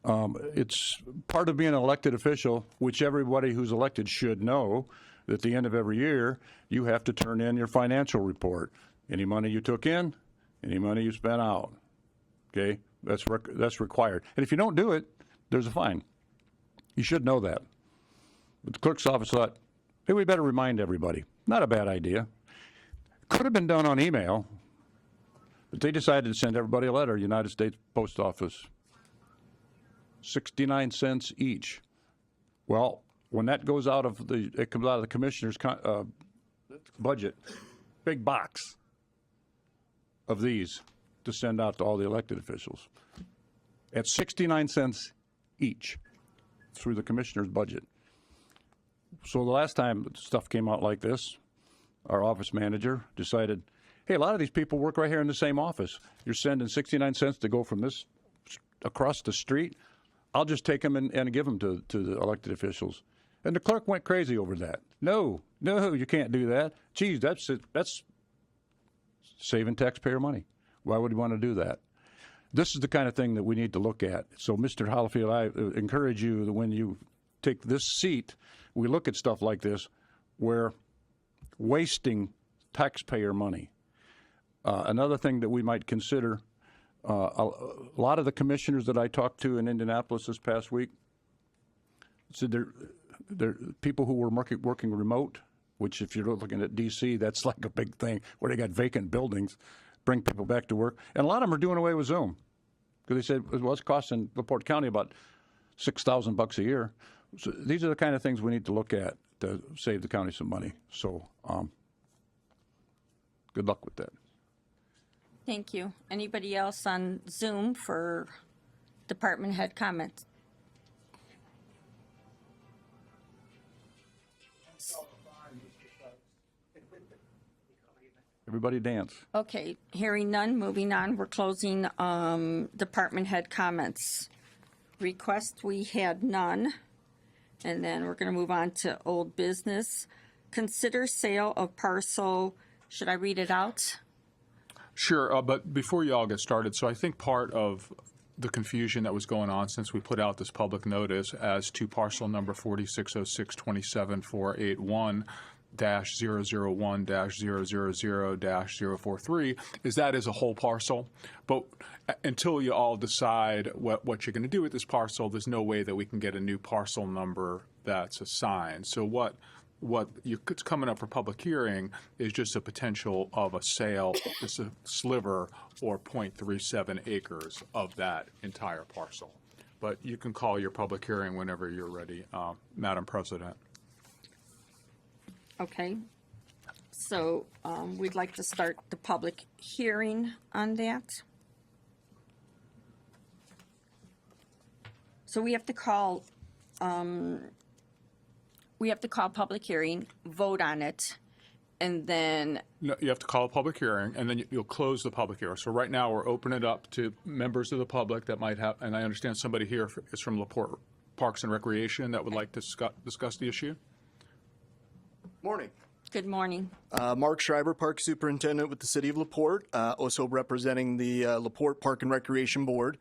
It's part of being an elected official, which everybody who's elected should know, that at the end of every year, you have to turn in your financial report. Any money you took in, any money you spent out. Okay, that's required. And if you don't do it, there's a fine. You should know that. But the clerk's office thought, hey, we better remind everybody. Not a bad idea. Could have been done on email, but they decided to send everybody a letter, United States Post Office. 69 cents each. Well, when that goes out of it comes out of the commissioner's budget, big box of these to send out to all the elected officials at 69 cents each through the commissioner's budget. So the last time stuff came out like this, our office manager decided, hey, a lot of these people work right here in the same office. You're sending 69 cents to go from this across the street. I'll just take them and give them to the elected officials. And the clerk went crazy over that. No, you can't do that. Geez, that's saving taxpayer money. Why would you want to do that? This is the kind of thing that we need to look at. So, Mr. Hollifield, I encourage you that when you take this seat, we look at stuff like this where wasting taxpayer money. Another thing that we might consider, a lot of the commissioners that I talked to in Indianapolis this past week said they're people who were working remote, which if you're looking at D.C., that's like a big thing where they got vacant buildings, bring people back to work. And a lot of them are doing away with Zoom because they said, well, it's costing LaPorte County about $6,000 a year. So these are the kind of things we need to look at to save the county some money. So good luck with that. Thank you. Anybody else on Zoom for department head comments? Everybody dance. Okay, hearing none, moving on. We're closing department head comments. Request, we had none. And then we're going to move on to old business. Consider sale of parcel. Should I read it out? Sure, but before you all get started, so I think part of the confusion that was going on since we put out this public notice as to parcel number 46062748-001-000-043 is that is a whole parcel. But until you all decide what you're going to do with this parcel, there's no way that we can get a new parcel number that's assigned. So what's coming up for public hearing is just a potential of a sale, just a sliver or 0.37 acres of that entire parcel. But you can call your public hearing whenever you're ready, Madam President. Okay. So we'd like to start the public hearing on that. So we have to call public hearing, vote on it, and then... No, you have to call a public hearing, and then you'll close the public hearing. So right now, we're opening it up to members of the public that might have, and I understand somebody here is from LaPorte Parks and Recreation that would like to discuss the issue. Morning. Good morning. Mark Schreiber, Park Superintendent with the City of LaPorte, also representing the LaPorte Park and Recreation Board.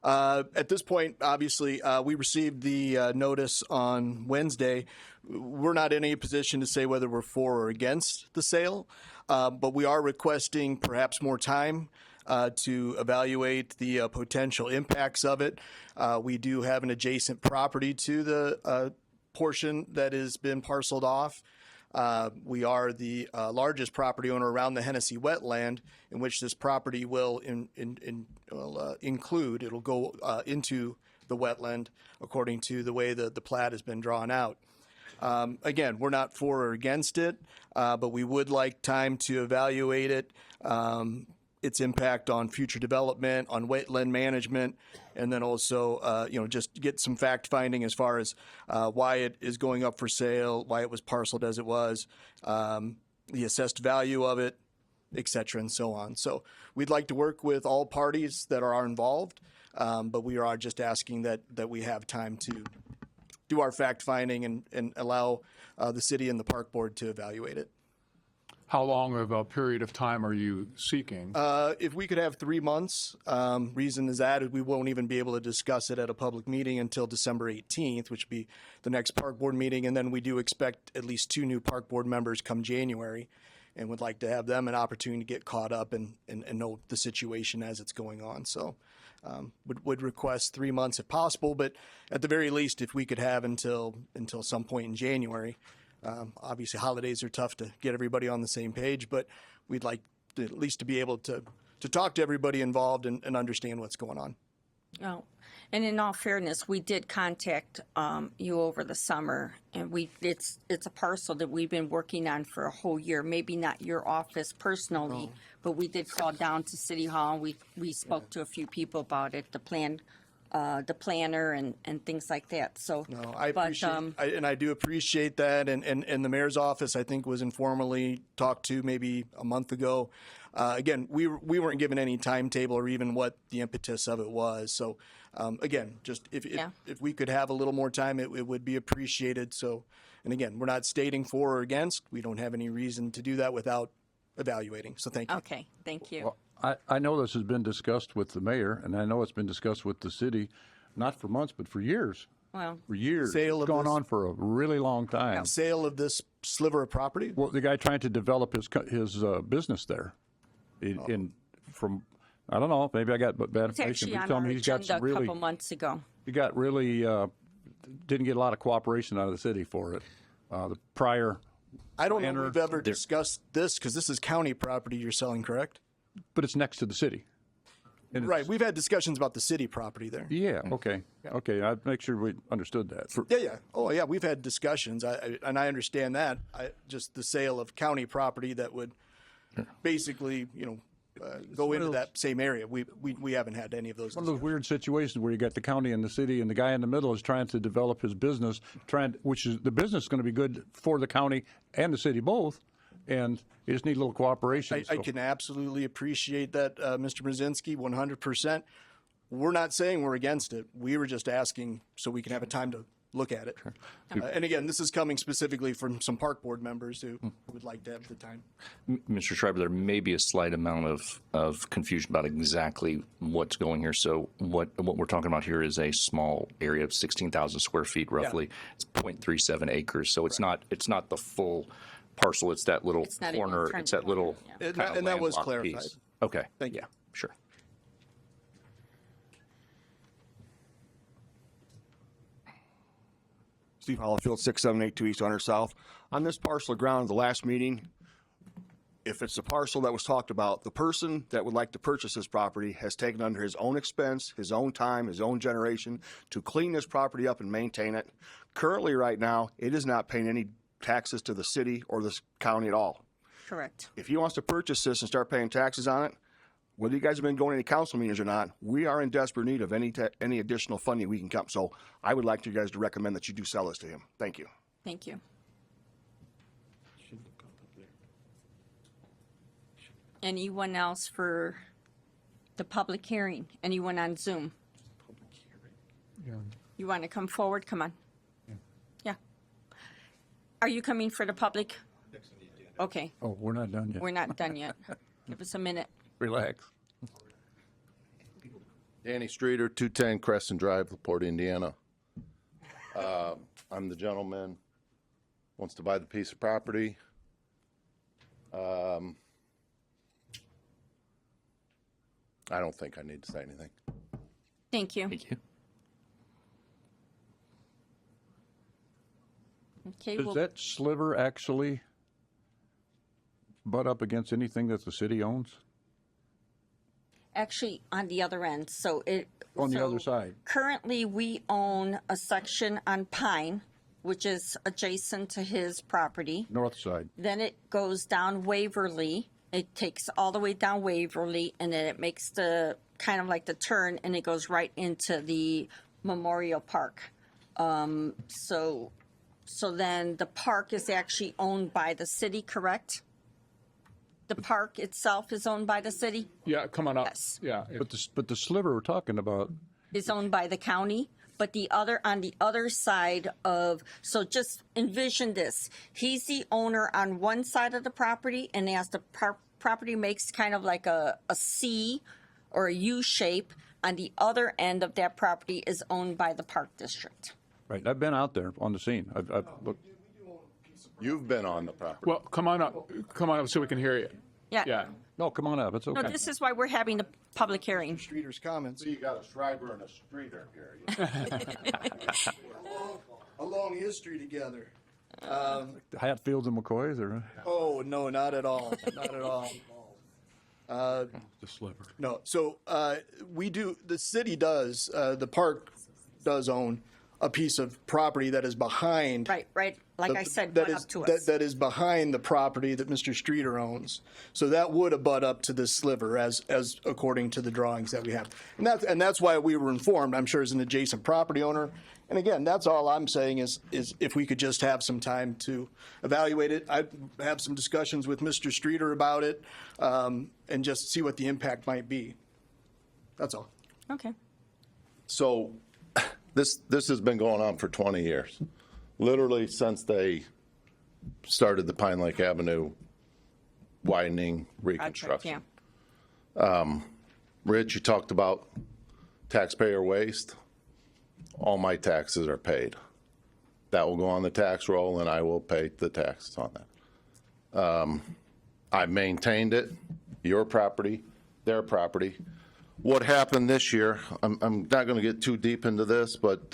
At this point, obviously, we received the notice on Wednesday. We're not in any position to say whether we're for or against the sale, but we are requesting perhaps more time to evaluate the potential impacts of it. We do have an adjacent property to the portion that has been parceled off. We are the largest property owner around the Hennessy wetland, in which this property will include. It'll go into the wetland according to the way the plat has been drawn out. Again, we're not for or against it, but we would like time to evaluate it, its impact on future development, on wetland management, and then also, just get some fact finding as far as why it is going up for sale, why it was parceled as it was, the assessed value of it, et cetera, and so on. So we'd like to work with all parties that are involved, but we are just asking that we have time to do our fact finding and allow the city and the park board to evaluate it. How long of a period of time are you seeking? If we could have 3 months, reason is that we won't even be able to discuss it at a public meeting until December 18th, which would be the next park board meeting. And then we do expect at least 2 new park board members come January, and would like to have them an opportunity to get caught up and know the situation as it's going on. So Would request 3 months if possible, but at the very least, if we could have until some point in January. Obviously, holidays are tough to get everybody on the same page, but we'd like at least to be able to talk to everybody involved and understand what's going on. Oh, and in all fairness, we did contact you over the summer, and it's a parcel that we've been working on for a whole year. Maybe not your office personally, but we did call down to City Hall. We spoke to a few people about it, the planner and things like that. So no, I appreciate, and I do appreciate that. And the mayor's office, I think, was informally talked to maybe a month ago. Again, we weren't given any timetable or even what the impetus of it was. So again, just if we could have a little more time, it would be appreciated. So, and again, we're not stating for or against. We don't have any reason to do that without evaluating. So thank you. Okay, thank you. Well, I know this has been discussed with the mayor, and I know it's been discussed with the city, not for months, but for years. Well, for years. Sale of it's gone this- on for a really long time. Sale of this sliver of property? Well, the guy trying to develop his business there. From I don't know, maybe I got bad it's information. actually He's on telling our me he's got agenda some a really, couple months ago. he got really didn't get a lot of cooperation out of the city for it. The prior. I don't know if we've ever discussed this because this is county property you're selling, correct? But it's next to the city. And Right. We've had discussions about the city property there. Yeah. Okay. Okay. I'd make sure we understood that. Yeah. Oh, yeah. We've had discussions, and I understand that. Just the sale of county property that would basically, go into that same area. We haven't had any of those. One of those weird situations where you got the county and the city, and the guy in the middle is trying to develop his business, which is the business is going to be good for the county and the city both, and you just need a little cooperation. I can absolutely appreciate that, Mr. Brzezinski, 100%. We're not saying we're against it. We were just asking so we can have a time to look at it. And again, this is coming specifically from some park board members who would like to have the time. Mr. Schreiber, there may be a slight amount of confusion about exactly what's going here. So what we're talking about here is a small area of 16,000 square feet, roughly. Yeah. It's 0.37 acres. So it's not the full parcel. It's that little corner. It's that little and that was clarified. Piece. Okay. Thank you. Yeah, sure. Steve Hollifield, 6782 East 100 South. On this parcel of ground, the last meeting, if it's a parcel that was talked about, the person that would like to purchase this property has taken under his own expense, his own time, his own generation to clean this property up and maintain it. Currently, right now, it is not paying any taxes to the city or the county at all. Correct. If he wants to purchase this and start paying taxes on it, whether you guys have been going to any council meetings or not, we are in desperate need of any additional funding we can come. So I would like you guys to recommend that you do sell this to him. Thank you. Thank you. Anyone else for the public hearing? Anyone on Zoom? You want to come forward? Come on. Yeah. Are you coming for the public? Okay. Oh, we're not done yet. We're not done yet. Give us a minute. Relax. Danny Streeter, 210 Crescent Drive, LaPorte, Indiana. I'm the gentleman wants to buy the piece of property. I don't think I need to say anything. Thank you. Thank you. Okay. Does that sliver actually butt up against anything that the city owns? Actually, on the other end. So On the other side. Currently, we own a section on Pine, which is adjacent to his property. North side. Then it goes down Waverly. It takes all the way down Waverly, and then it makes the kind of like the turn, and it goes right into the Memorial Park. So then the park is actually owned by the city, correct? The park itself is owned by the city? Yeah, come on up. Yes. Yeah. But the sliver we're talking about. Is owned by the county, but on the other side of, so just envision this. He's the owner on one side of the property, and as the property makes kind of like a C or a U shape, on the other end of that property is owned by the park district. Right. I've been out there on the scene. I've looked. You've been on the property. Well, come on up so we can hear you. Yeah. Yeah. No, come on up. It's okay. No, this is why we're having the public hearing. Streeter's comments. So you got a Schreiber and a Streeter here. A long history together. Hatfields and McCoys, or? Oh, no, not at all. Not at all. The sliver. No, so the city does, the park does own a piece of property that is behind. Right, like I said, that went is up to us. that is behind the property that Mr. Streeter owns. So that would abut up to this sliver as according to the drawings that we have. And that's why we were informed, I'm sure, as an adjacent property owner. And again, that's all I'm saying is if we could just have some time to evaluate it. I'd have some discussions with Mr. Streeter about it, and just see what the impact might be. That's all. Okay. So this has been going on for 20 years, literally since they started the Pine Lake Avenue widening reconstruction. Yeah. Rich, you talked about taxpayer waste. All my taxes are paid. That will go on the tax roll, and I will pay the taxes on that. I maintained it, your property, their property. What happened this year, I'm not going to get too deep into this, but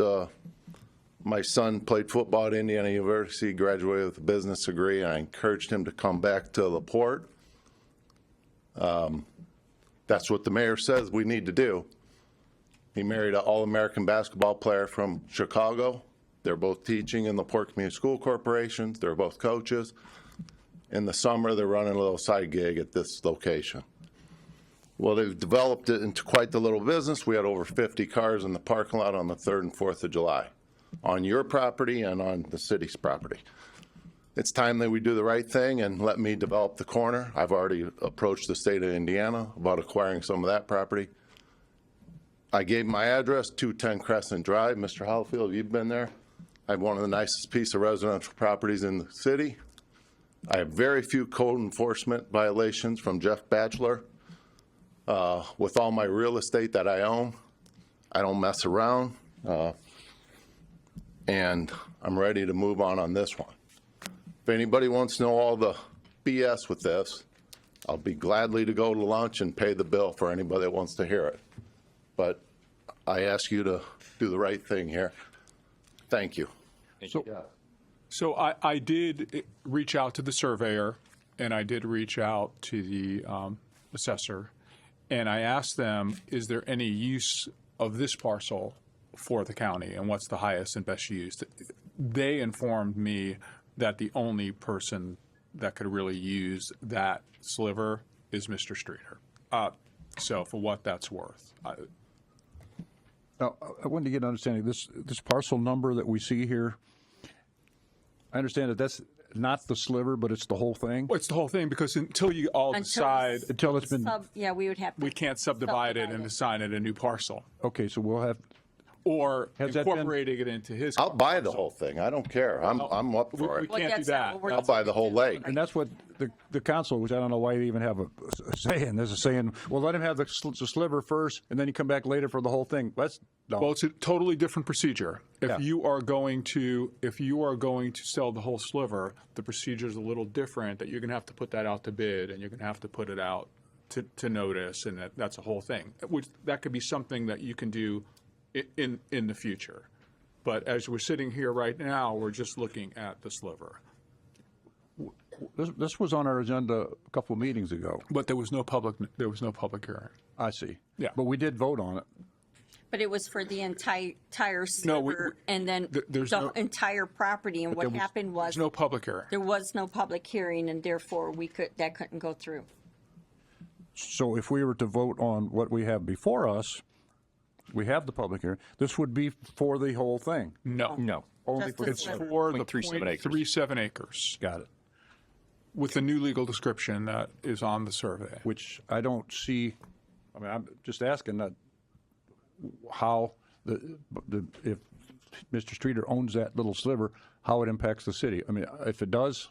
my son played football at Indiana University, graduated with a business degree, and I encouraged him to come back to LaPorte. That's what the mayor says we need to do. He married an All-American basketball player from Chicago. They're both teaching in LaPorte Community School Corporation. They're both coaches. In the summer, they're running a little side gig at this location. Well, they've developed it into quite the little business. We had over 50 cars in the parking lot on the 3rd and 4th of July, on your property and on the city's property. It's time that we do the right thing and let me develop the corner. I've already approached the state of Indiana about acquiring some of that property. I gave my address, 210 Crescent Drive. Mr. Hollifield, you've been there. I have one of the nicest piece of residential properties in the city. I have very few code enforcement violations from Jeff Batchelor. With all my real estate that I own, I don't mess around. And I'm ready to move on this one. If anybody wants to know all the BS with this, I'll be gladly to go to lunch and pay the bill for anybody that wants to hear it. But I ask you to do the right thing here. Thank you. So I did reach out to the surveyor, and I did reach out to the assessor, and I asked them, is there any use of this parcel for the county, and what's the highest and best use? They informed me that the only person that could really use that sliver is Mr. Streeter. So for what that's worth. Now, I wanted to get an understanding. This parcel number that we see here, I understand that that's not the sliver, but it's the whole thing? Well, it's the whole thing, because until you all decide. Until it's been. We would have to. We can't subdivide it and assign it a new parcel. Okay, so we'll have. Or incorporating it into his. I'll buy the whole thing. I don't care. I'm up for We it. can't do that. I'll buy the whole lake. And that's what the council, which I don't know why you even have a say in this, is saying, well, let him have the sliver first, and then you come back later for the whole thing. That's no. Well, it's a totally different procedure. If Yeah. you are going to sell the whole sliver, the procedure is a little different. That you're going to have to put that out to bid, and you're going to have to put it out to notice, and that's a whole thing. Which that could be something that you can do in the future. But as we're sitting here right now, we're just looking at the sliver. This was on our agenda a couple of meetings ago. But there was no public hearing. I see. Yeah. But we did vote on it. But it was for the entire sliver, and then the entire property. And what happened was there's no public hearing. There was no public hearing, and therefore that couldn't go through. So if we were to vote on what we have before us, we have the public hearing. This would be for the whole thing. No. Only for It's for the 0.37 acres. Got it. With the new legal description that is on the survey. Which I don't see. I mean, I'm just asking that how if Mr. Streeter owns that little sliver, how it impacts the city. I mean, if it does,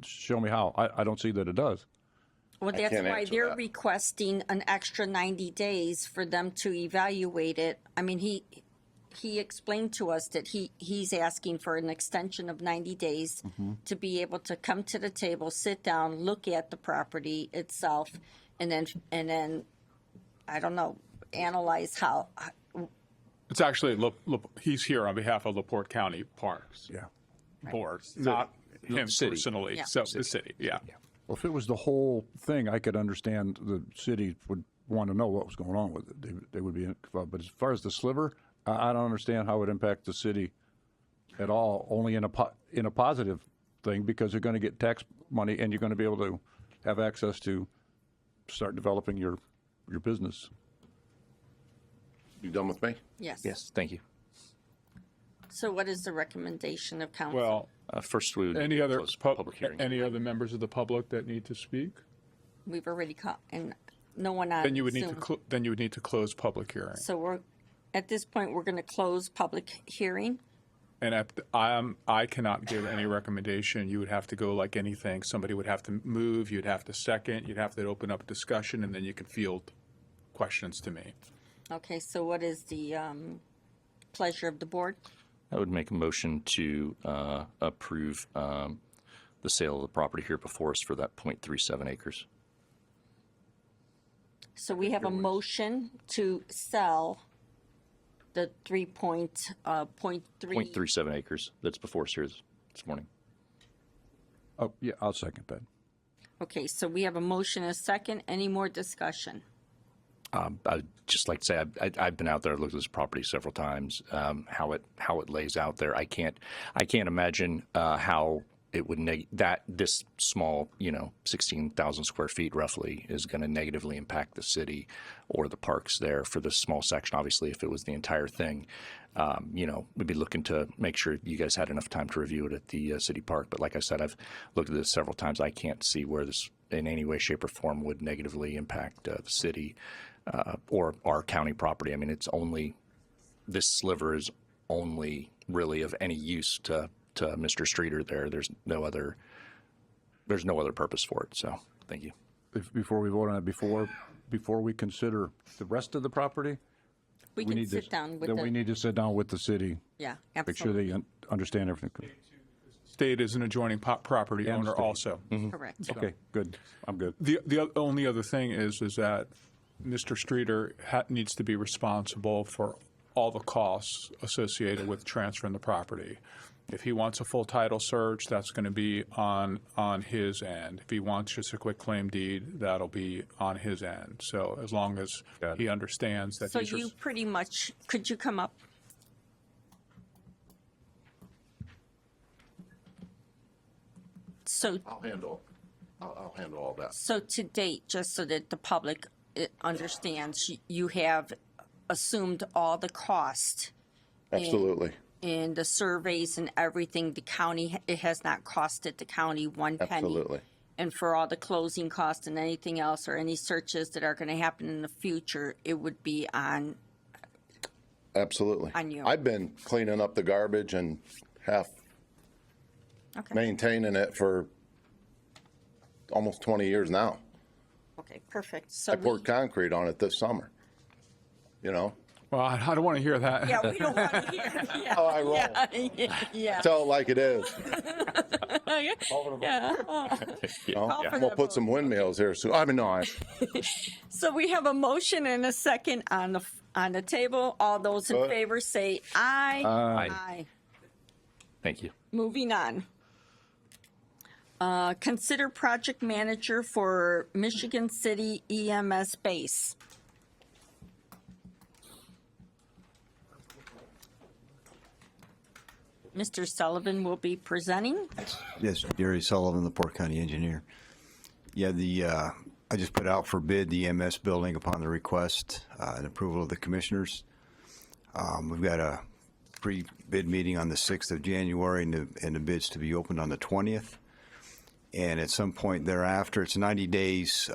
show me how. I don't see that it does. Well, that's why they're requesting an extra 90 days for them to evaluate it. I mean, he explained to us that he's asking for an extension of 90 days to be able to come to the table, sit down, look at the property itself, and then I don't know, analyze how, It's actually, he's here on behalf of LaPorte County Parks. Yeah. Board, not him city. personally. Yeah. So the city, yeah. Well, if it was the whole thing, I could understand the city would want to know what was going on with it. They would be involved. But as far as the sliver, I don't understand how it would impact the city at all, only in a positive thing, because you're going to get tax money and you're going to be able to have access to start developing your business. You done with me? yes. Yes, thank you. So what is the recommendation of council? Well, First, we would any other close public hearing. any other members of the public that need to speak? We've already and no one on Then you would need Zoom. to then you would need to close public hearing. So at this point, we're going to close public hearing. And I cannot give any recommendation. You would have to go like anything. Somebody would have to move. You'd have to second. You'd have to open up discussion, and then you could field questions to me. Okay, so what is the pleasure of the board? I would make a motion to approve the sale of the property here before us for that 0.37 acres. So we have a motion to sell the 0.37 acres that's before us here this morning. Oh, yeah, I'll second that. Okay, so we have a motion and a second. Any more discussion? I'd just like to say I've been out there, looked at this property several times. How it lays out there, I can't imagine how it would this small, 16,000 square feet roughly is going to negatively impact the city or the parks there for this small section. Obviously, if it was the entire thing, we'd be looking to make sure you guys had enough time to review it at the city park. But like I said, I've looked at this several times. I can't see where this in any way, shape, or form would negatively impact the city or our county property. I mean, this sliver is only really of any use to Mr. Streeter there. There's no other purpose for it. So thank you. Before we vote on it, before we consider the rest of the property, we can sit down with we need to sit down with the city. Yeah, Make sure absolutely. they understand everything. State is an adjoining property And owner state. also. Correct. Okay, good. I'm good. The only other thing is that Mr. Streeter needs to be responsible for all the costs associated with transferring the property. If he wants a full title search, that's going to be on his end. If he wants just a quick claim deed, that'll be on his end. So as long as he understands that So you pretty much, could you come up? So I'll handle all that. So to date, just so that the public understands, you have assumed all the cost. Absolutely. In the surveys and everything, the county, it has not costed the county one penny. Absolutely. And for all the closing costs and anything else or any searches that are going to happen in the future, it would be on. Absolutely. On you. I've been cleaning up the garbage and maintaining it for almost 20 years now. Okay, perfect. So I poured concrete on it this summer. Well, I don't want to hear that. Yeah, we don't want to hear. Yeah, I roll. Yeah. Tell it like it is. Yeah. We'll put some windmills here soon. So we have a motion and a second on the table. All those in favor say aye. Aye. Thank you. Moving on. Consider project manager for Michigan City EMS base. Mr. Sullivan will be presenting. Yes, Gary Sullivan, the LaPorte County engineer. Yeah, I just put out for bid the EMS building upon the request and approval of the commissioners. We've got a pre-bid meeting on the 6th of January and the bids to be opened on the 20th. And at some point thereafter, it's 90 days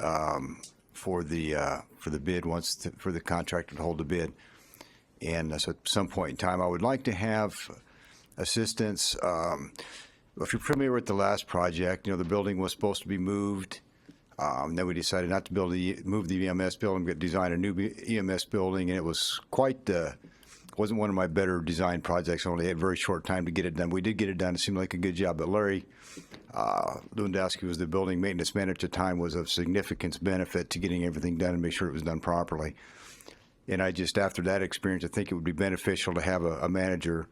for the bid for the contractor to hold the bid. And so at some point in time, I would like to have assistance. If you're familiar with the last project, the building was supposed to be moved. Then we decided not to move the EMS building, but design a new EMS building, and it was quite the wasn't one of my better design projects. I only had a very short time to get it done. We did get it done. It seemed like a good job. But Larry Lewandowski was the building maintenance manager at the time, was of significant benefit to getting everything done and make sure it was done properly. And I just, after that experience, I think it would be beneficial to have a manager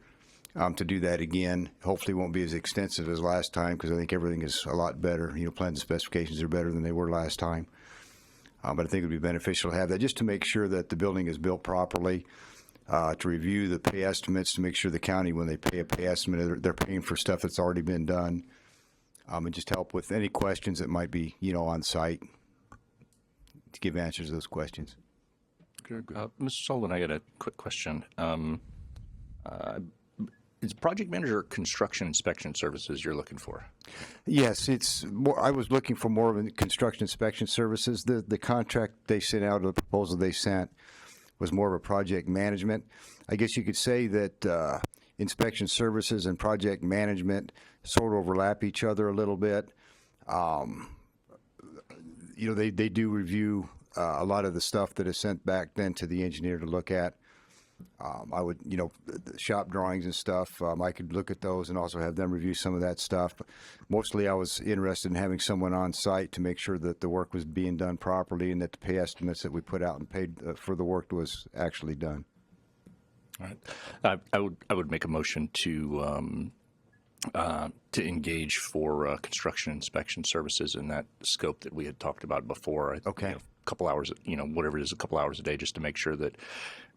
to do that again. Hopefully it won't be as extensive as last time, because I think everything is a lot better. You know, plans and specifications are better than they were last time. But I think it would be beneficial to have that just to make sure that the building is built properly, to review the pay estimates, to make sure the county, when they pay a pay estimate, they're paying for stuff that's already been done, and just help with any questions that might be, you know, on site, to give answers to those questions. Mr. Sullivan, I got a quick question. Is project manager or construction inspection services you're looking for? Yes, it's more. I was looking for more of a construction inspection services. The contract they sent out, or the proposal they sent, was more of a project management. I guess you could say that inspection services and project management sort of overlap each other a little bit. You know, they do review a lot of the stuff that is sent back then to the engineer to look at. I would, you know, the shop drawings and stuff, I could look at those and also have them review some of that stuff. Mostly I was interested in having someone on site to make sure that the work was being done properly and that the pay estimates that we put out and paid for the work was actually done. All right. I would make a motion to engage for construction inspection services in that scope that we had talked about before. Okay. You know, a couple hours, you know, whatever it is, a couple hours a day, just to make sure that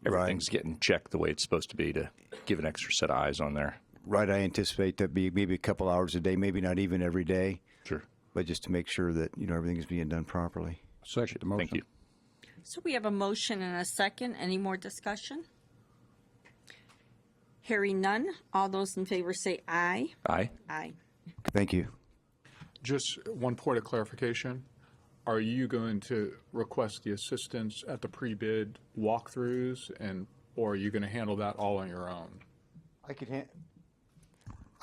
everything's getting checked the way it's supposed to be, to give an extra set of eyes on there. Right. I anticipate that be maybe a couple hours a day, maybe not even every day. Sure. But just to make sure that, you know, everything is being done properly. Second the motion. Thank you. So we have a motion and a second. Any more discussion? Hearing none. All those in favor say aye. Aye. Aye. Thank you. Just one point of clarification. Are you going to request the assistance at the pre-bid walkthroughs, or are you going to handle that all on your own? I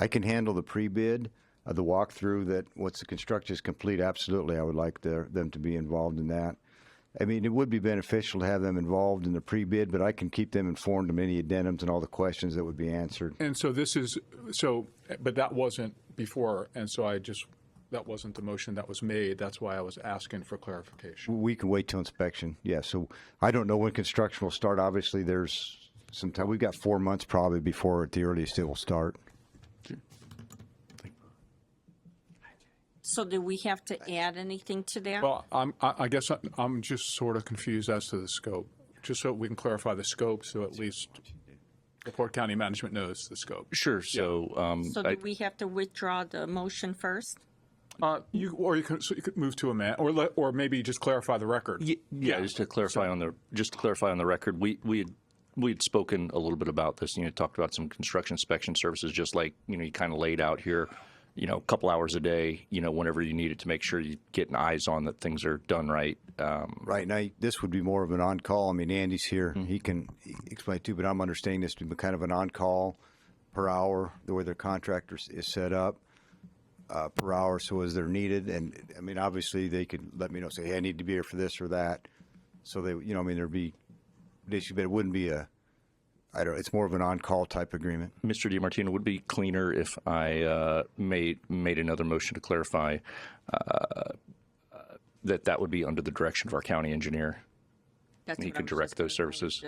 can handle the pre-bid, the walkthrough, that once the construction is complete. Absolutely, I would like them to be involved in that. I mean, it would be beneficial to have them involved in the pre-bid, but I can keep them informed of any addendums and all the questions that would be answered. And so but that wasn't before, and so that wasn't the motion that was made. That's why I was asking for clarification. We can wait till inspection, yeah. So I don't know when construction will start. Obviously, there's some time. We've got 4 months probably before at the earliest it will start. So do we have to add anything to that? Well, I guess I'm just sort of confused as to the scope, just so we can clarify the scope, so at least LaPorte County management knows the scope. Sure. So, so do we have to withdraw the motion first? You could move to amend, or maybe just clarify the record. Yeah, just to clarify on the record, we had spoken a little bit about this. You know, talked about some construction inspection services, just like, you know, you kind of laid out here. You know, a couple hours a day, you know, whenever you need it, to make sure you get eyes on that things are done right. Right. Now, this would be more of an on-call. I mean, Andy's here. He can explain too, but I'm understanding this to be kind of an on-call per hour, the way their contract is set up, per hour, so as they're needed. And, I mean, obviously, they could let me know, say, hey, I need to be here for this or that. So they, you know, I mean, there'd be issues, but it wouldn't be it's more of an on-call type agreement. Mr. DiMartino, would be cleaner if I made another motion to clarify that would be under the direction of our county engineer. He could direct those services.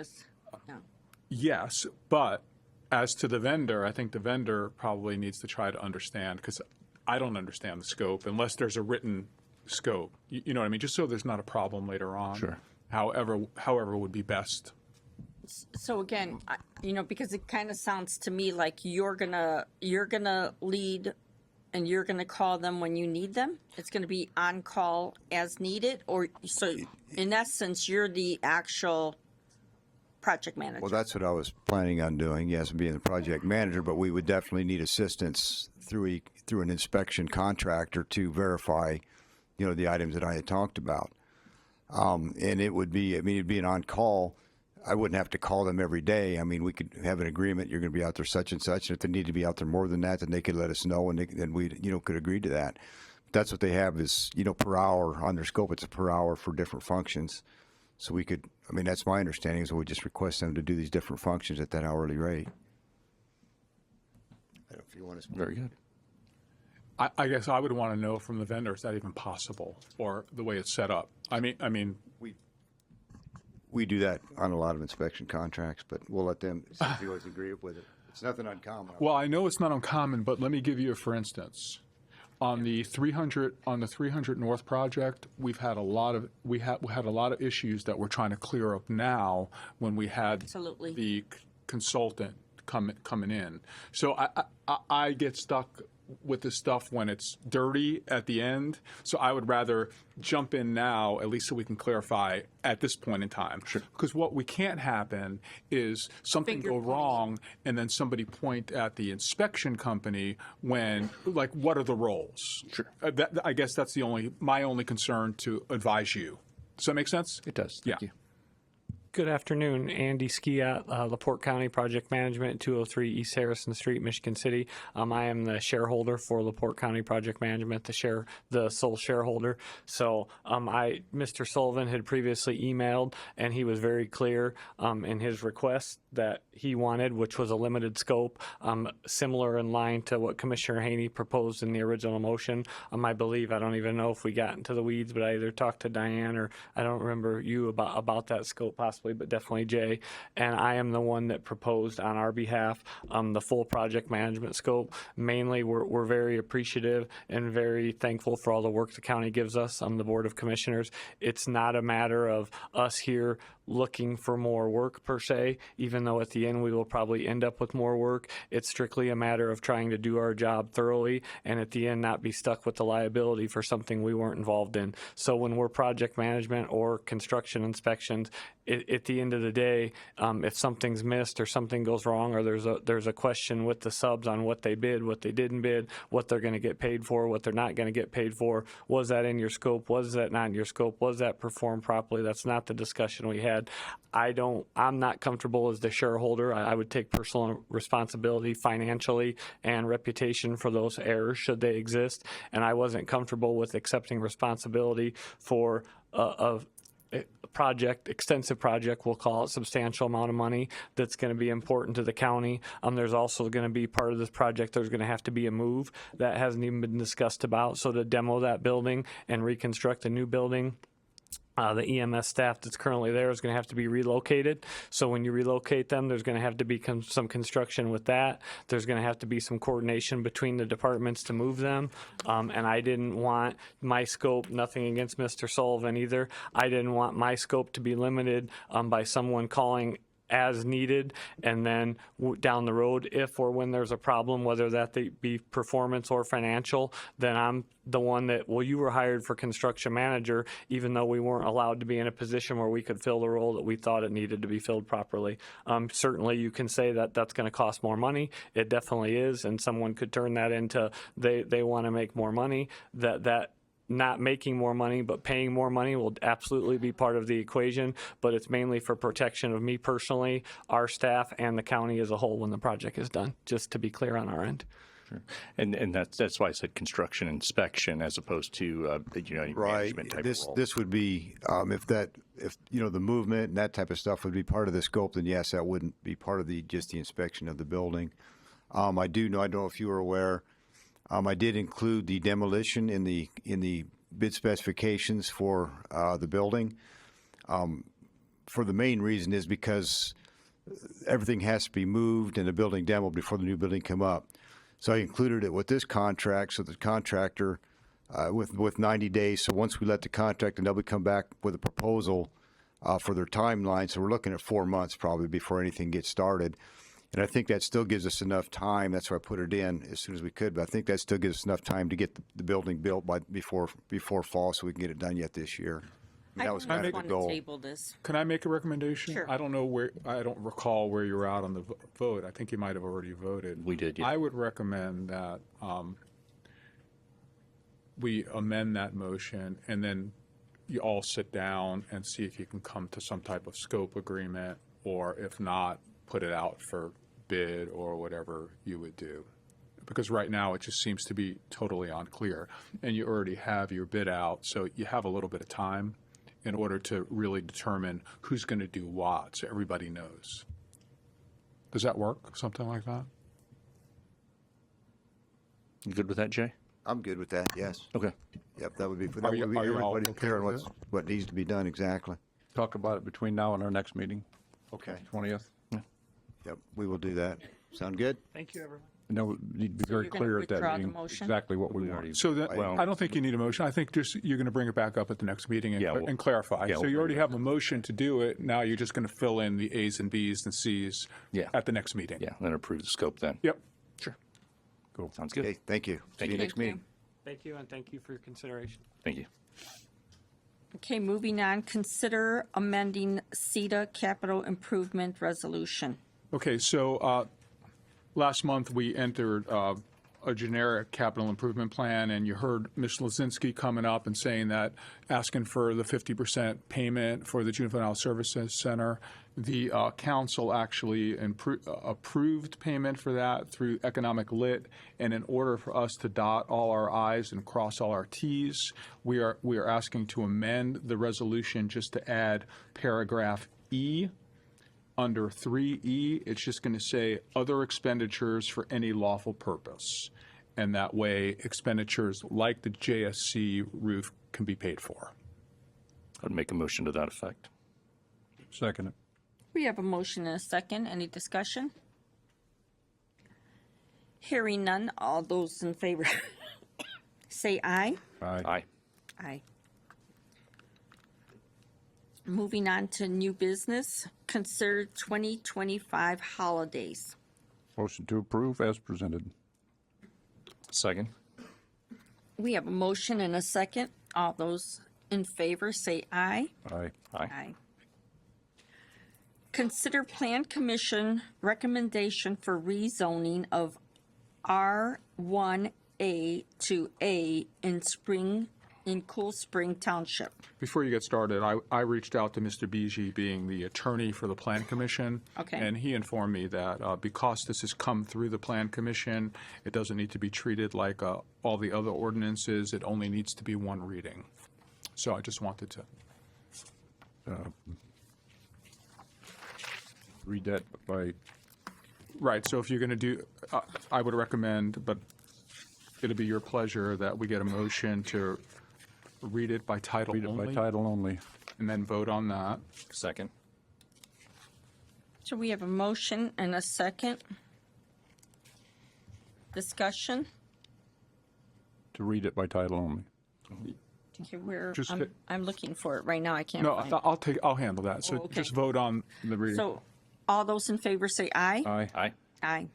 Yes, but as to the vendor, I think the vendor probably needs to try to understand, because I don't understand the scope unless there's a written scope. You know what I mean? Just so there's not a problem later on. Sure. However would be best. So again, you know, because it kind of sounds to me like you're gonna lead, and you're gonna call them when you need them. It's gonna be on call as needed, or so in essence, you're the actual project manager. Well, that's what I was planning on doing. Yes, being the project manager, but we would definitely need assistance through an inspection contractor to verify, you know, the items that I had talked about. And it would be, I mean, it'd be an on call. I wouldn't have to call them every day. I mean, we could have an agreement. You're going to be out there such and such. And if they need to be out there more than that, then they could let us know, and then we, you know, could agree to that. That's what they have is, you know, per hour on their scope. It's a per hour for different functions. So we could, I mean, that's my understanding, is we just request them to do these different functions at that hourly rate. I don't know if you want to. Very good. I guess I would want to know from the vendor, is that even possible, or the way it's set up? I mean, We do that on a lot of inspection contracts, but we'll let them see if they always agree with it. It's nothing uncommon. well, I know it's not uncommon, but let me give you a for instance. On the 300 North project, we had a lot of issues that we're trying to clear up now when we had Absolutely. the consultant coming in. So I get stuck with this stuff when it's dirty at the end. So I would rather jump in now, at least so we can clarify at this point in time. Sure. Because what we can't happen is something go wrong and then somebody point at the inspection company when, like, what are the roles? Sure. I guess that's my only concern to advise you. Does that make sense? It does. Thank you. Good afternoon, Andy Skiat, LaPorte County Project Management, 203 East Harrison Street, Michigan City. I am the shareholder for LaPorte County Project Management, the sole shareholder. So Mr. Sullivan had previously emailed, and he was very clear in his request that he wanted, which was a limited scope, similar in line to what Commissioner Haney proposed in the original motion. I believe, I don't even know if we got into the weeds, but I either talked to Diane or I don't remember you about that scope possibly, but definitely Jay. And I am the one that proposed on our behalf the full project management scope. Mainly, we're very appreciative and very thankful for all the work the county gives us on the Board of Commissioners. It's not a matter of us here looking for more work per se, even though at the end we will probably end up with more work. It's strictly a matter of trying to do our job thoroughly and at the end not be stuck with the liability for something we weren't involved in. So when we're project management or construction inspections, at the end of the day, if something's missed or something goes wrong or there's a question with the subs on what they bid, what they didn't bid, what they're going to get paid for, what they're not going to get paid for, was that in your scope, was that not in your scope, was that performed properly? That's not the discussion we had. I'm not comfortable as the shareholder. I would take personal responsibility financially and reputation for those errors should they exist, and I wasn't comfortable with accepting responsibility for a project, extensive project, we'll call it, substantial amount of money that's going to be important to the county. There's also going to be part of this project, there's going to have to be a move that hasn't even been discussed about. So to demo that building and reconstruct a new building, the EMS staff that's currently there is going to have to be relocated. So when you relocate them, there's going to have to be some construction with that. There's going to have to be some coordination between the departments to move them. And I didn't want my scope, nothing against Mr. Sullivan either, I didn't want my scope to be limited by someone calling as needed, and then down the road, if or when there's a problem, whether that be performance or financial, then I'm the one that, well, you were hired for construction manager, even though we weren't allowed to be in a position where we could fill the role that we thought it needed to be filled properly. Certainly you can say that that's going to cost more money. It definitely is, and someone could turn that into they want to make more money. That not making more money but paying more money will absolutely be part of the equation, but it's mainly for protection of me personally, our staff, and the county as a whole when the project is done, just to be clear on our end. Sure. And that's why I said construction inspection as opposed to any management type of role. This would be if the movement and that type of stuff would be part of the scope, then yes, that wouldn't be part of just the inspection of the building. I don't know if you were aware, I did include the demolition in the bid specifications for the building. For the main reason is because everything has to be moved and the building demoed before the new building come up. So I included it with this contract, so the contractor with 90 days. So once we let the contractor, they'll come back with a proposal for their timeline. So we're looking at 4 months probably before anything gets started. And I think that still gives us enough time. That's why I put it in as soon as we could. But I think that still gives us enough time to get the building built before fall, so we can get it done yet this year. That was kind of the goal. Can I make a recommendation? Sure. I don't recall where you're at on the vote. I think you might have already voted. We did, yeah. I would recommend that we amend that motion, and then you all sit down and see if you can come to some type of scope agreement, or if not, put it out for bid or whatever you would do. Because right now it just seems to be totally unclear, and you already have your bid out, so you have a little bit of time. in order to really determine who's going to do what, so everybody knows. Does that work? Something like that? You good with that, Jay? I'm good with that, yes. Okay. Yep, that would be, that Are you- would be are you all everybody's okay clear on with what needs to be done exactly. Talk about it between now and our next meeting, Okay. 20th. Yep, we will do that. Sound good? Thank you, everyone. No, we need to be very you're gonna clear at that withdraw the meeting, motion? exactly what we want. So that, I don't think you need a motion. I think just you're going to bring it back up at the next meeting and, Yeah, we'll- and clarify. yeah, So we'll you already bring it have a motion to do it. Now you're just going to fill in the A's and B's and C's at the next meeting. Yeah, then approve the scope then. Yep. Sure. Cool. Sounds good. Okay, thank you. See you you. next meeting. Thank you, and thank you for your consideration. Thank you. Okay, moving on, consider amending CETA capital improvement resolution. Okay, so last month we entered a generic capital improvement plan, and you heard Ms. Lozinski coming up and saying that, asking for the 50% payment for the Juvenile Services Center. The council actually approved payment for that through Economic Lit, and in order for us to dot all our I's and cross all our T's, we are asking to amend the resolution just to add paragraph E. Under 3E, it's just going to say other expenditures for any lawful purpose. And that way, expenditures like the JSC roof can be paid for. I'd make a motion to that effect. Second it. We have a motion and a second. Any discussion? Hearing none, all those in favor say aye. Aye. Aye. Aye. Moving on to new business, consider 2025 holidays. Motion to approve as presented. Second. We have a motion and a second. All those in favor say aye. Aye. Aye. Consider Plan Commission recommendation for rezoning of R1A to A in Cool Spring Township. Before you get started, I reached out to Mr. Beege, being the attorney for the Plan Commission. Okay. And he informed me that because this has come through the Plan Commission, it doesn't need to be treated like all the other ordinances. It only needs to be one reading. So I just wanted to. Read that by, Right, so if you're going to do, I would recommend, but it'll be your pleasure that we get a motion to read it by title read it only. by title only. And then vote on that. Second. So we have a motion and a second. Discussion. To read it by title only. Okay, Just I'm looking for it right now. I can't No, find it. I'll handle that. So Oh, okay. just vote on the reading. So all those in favor say aye. Aye. Aye. Aye.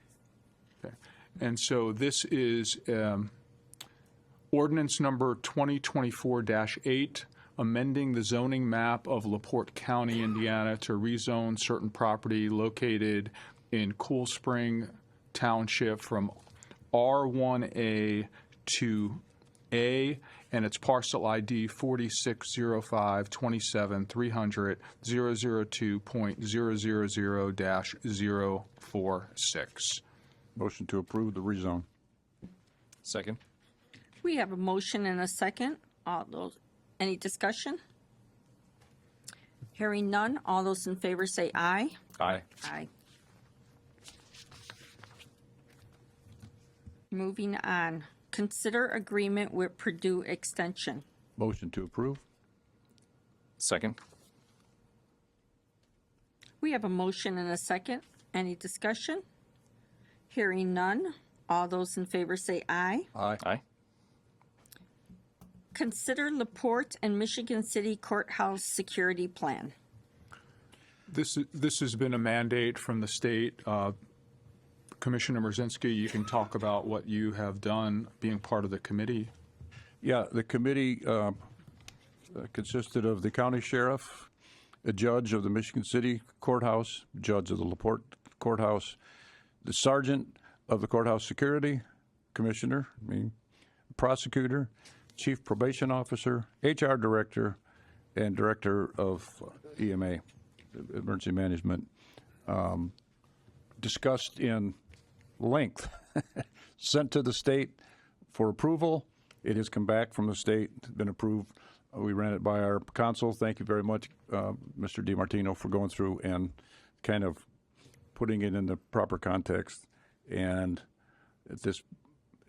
Okay. And so this is ordinance number 2024-8, amending the zoning map of LaPorte County, Indiana to rezone certain property located in Cool Spring Township from R1A to A, and it's parcel ID 4605-27-302.000-046. Motion to approve the rezone. Second. We have a motion and a second. All those, any discussion? Hearing none, all those in favor say aye. Aye. Aye. Moving on, consider agreement with Purdue Extension. Motion to approve. Second. We have a motion and a second. Any discussion? Hearing none, all those in favor say aye. Aye. Aye. Consider LaPorte and Michigan City Courthouse Security Plan. This has been a mandate from the state. Commissioner Merzinski, you can talk about what you have done being part of the committee. Yeah, the committee consisted of the county sheriff, a judge of the Michigan City Courthouse, judge of the LaPorte Courthouse, the sergeant of the courthouse security, commissioner, prosecutor, chief probation officer, HR director, and director of EMA, emergency management, discussed in length, sent to the state for approval, It has come back from the state, been approved. We ran it by our council. Thank you very much, Mr. DiMartino, for going through and kind of putting it in the proper context. And at this,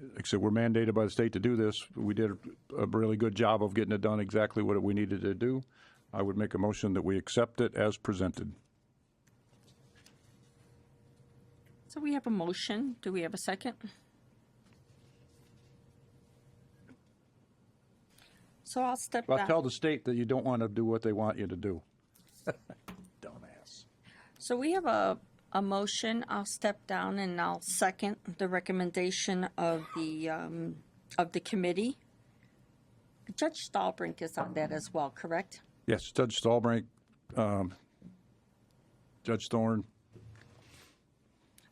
like I said, we're mandated by the state to do this. We did a really good job of getting it done exactly what we needed to do. I would make a motion that we accept it as presented. So we have a motion. Do we have a second? So I'll step Well, down. tell the state that you don't want to do what they want you to do. Dumbass. So we have a motion. I'll step down and I'll second the recommendation of the committee. Judge Stahlbrink is on that as well, correct? Yes, Judge Stahlbrink, Judge Thorne,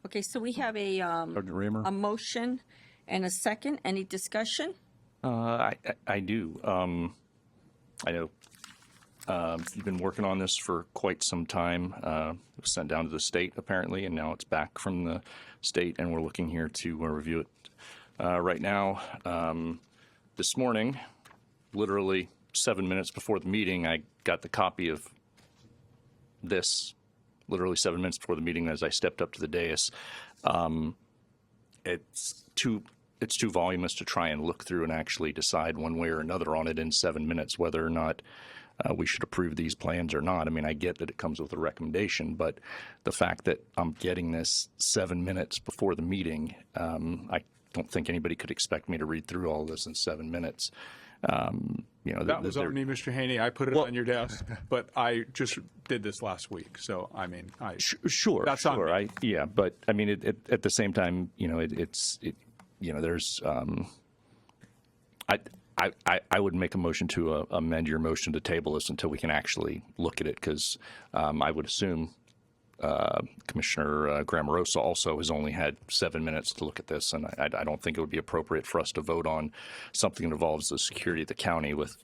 Okay, so we have a Raymer. a motion and a second. Any discussion? I do. I know you've been working on this for quite some time. It was sent down to the state apparently, and now it's back from the state, and we're looking here to review it right now. This morning, literally 7 minutes before the meeting, I got the copy of this. Literally 7 minutes before the meeting, as I stepped up to the dais. It's too voluminous to try and look through and actually decide one way or another on it in 7 minutes whether or not we should approve these plans or not. I mean, I get that it comes with a recommendation, but the fact that I'm getting this 7 minutes before the meeting, I don't think anybody could expect me to read through all this in 7 minutes. That was on me, Mr. Haney. I put it on your desk, but I just did this last week. So, I mean, sure, that's sure. on me. But I mean, at the same time, there's, I would make a motion to amend your motion to table this until we can actually look at it, because I would assume Commissioner Grammarosa also has only had 7 minutes to look at this, and I don't think it would be appropriate for us to vote on something that involves the security of the county with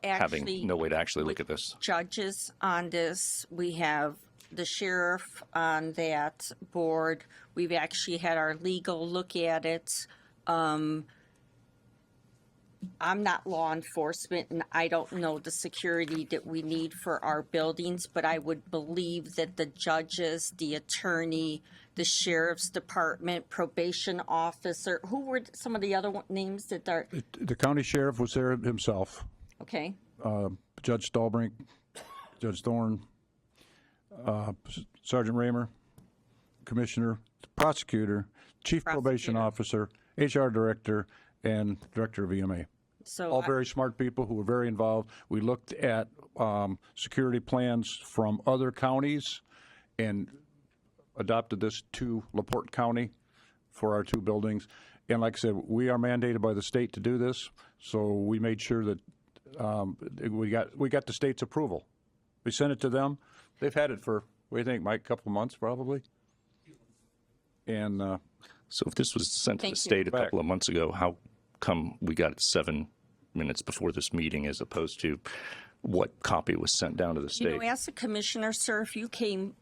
having no way to actually look at this. Judges on this, we have the sheriff on that board. We've actually had our legal look at it. I'm not law enforcement, and I don't know the security that we need for our buildings, but I would believe that the judges, the attorney, the sheriff's department, probation officer, who were some of the other names that are? The county sheriff was there himself. Okay. Judge Stahlbrink, Judge Thorne, Sergeant Raymer, Commissioner, Prosecutor, Chief Probation Officer, HR Director, and Director of EMA. So all very smart people who were very involved. We looked at security plans from other counties and adopted this to LaPorte County for our two buildings. And like I said, we are mandated by the state to do this, so we made sure that we got the state's approval. We sent it to them. They've had it for, what do you think, Mike, a couple months probably? And so if this was sent to the state a couple of months ago, how come we got it 7 minutes before this meeting as opposed to what copy was sent down to the state? As a commissioner, sir, if you came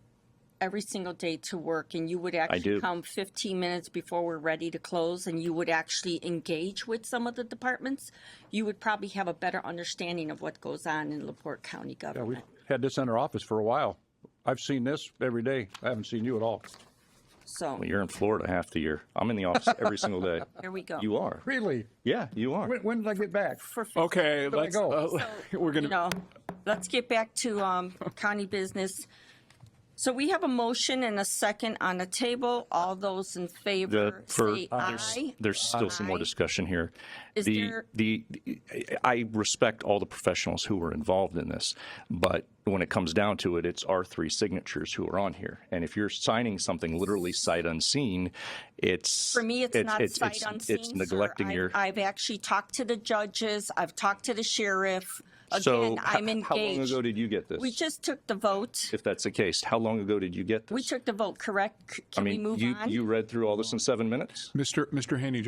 every single day to work and you would actually come 15 minutes before we're ready to close and you would actually engage with some of the departments, you would probably have a better understanding of what goes on in LaPorte County government. Yeah, we've had this in our office for a while. I've seen this every day. I haven't seen you at all. So well, you're in Florida half the year. I'm in the office every single day. Here we go. You are. Really? Yeah, you are. When did I get back? Okay, let's So, we're gonna. Let's get back to county business. So we have a motion and a second on the table. All those in favor say aye. There's still some more discussion here. Is I respect all the professionals who were involved in this, but when it comes down to it, it's our three signatures who are on here. And if you're signing something literally sight unseen, it's for me. It's not sight unseen. It's neglecting your. I've actually talked to the judges. I've talked to the sheriff. Again, So I'm engaged. how long ago did you get this? We just took the vote. If that's the case, how long ago did you get this? We took the vote, correct? Can we move on? You read through all this in 7 minutes? Mr. Haney,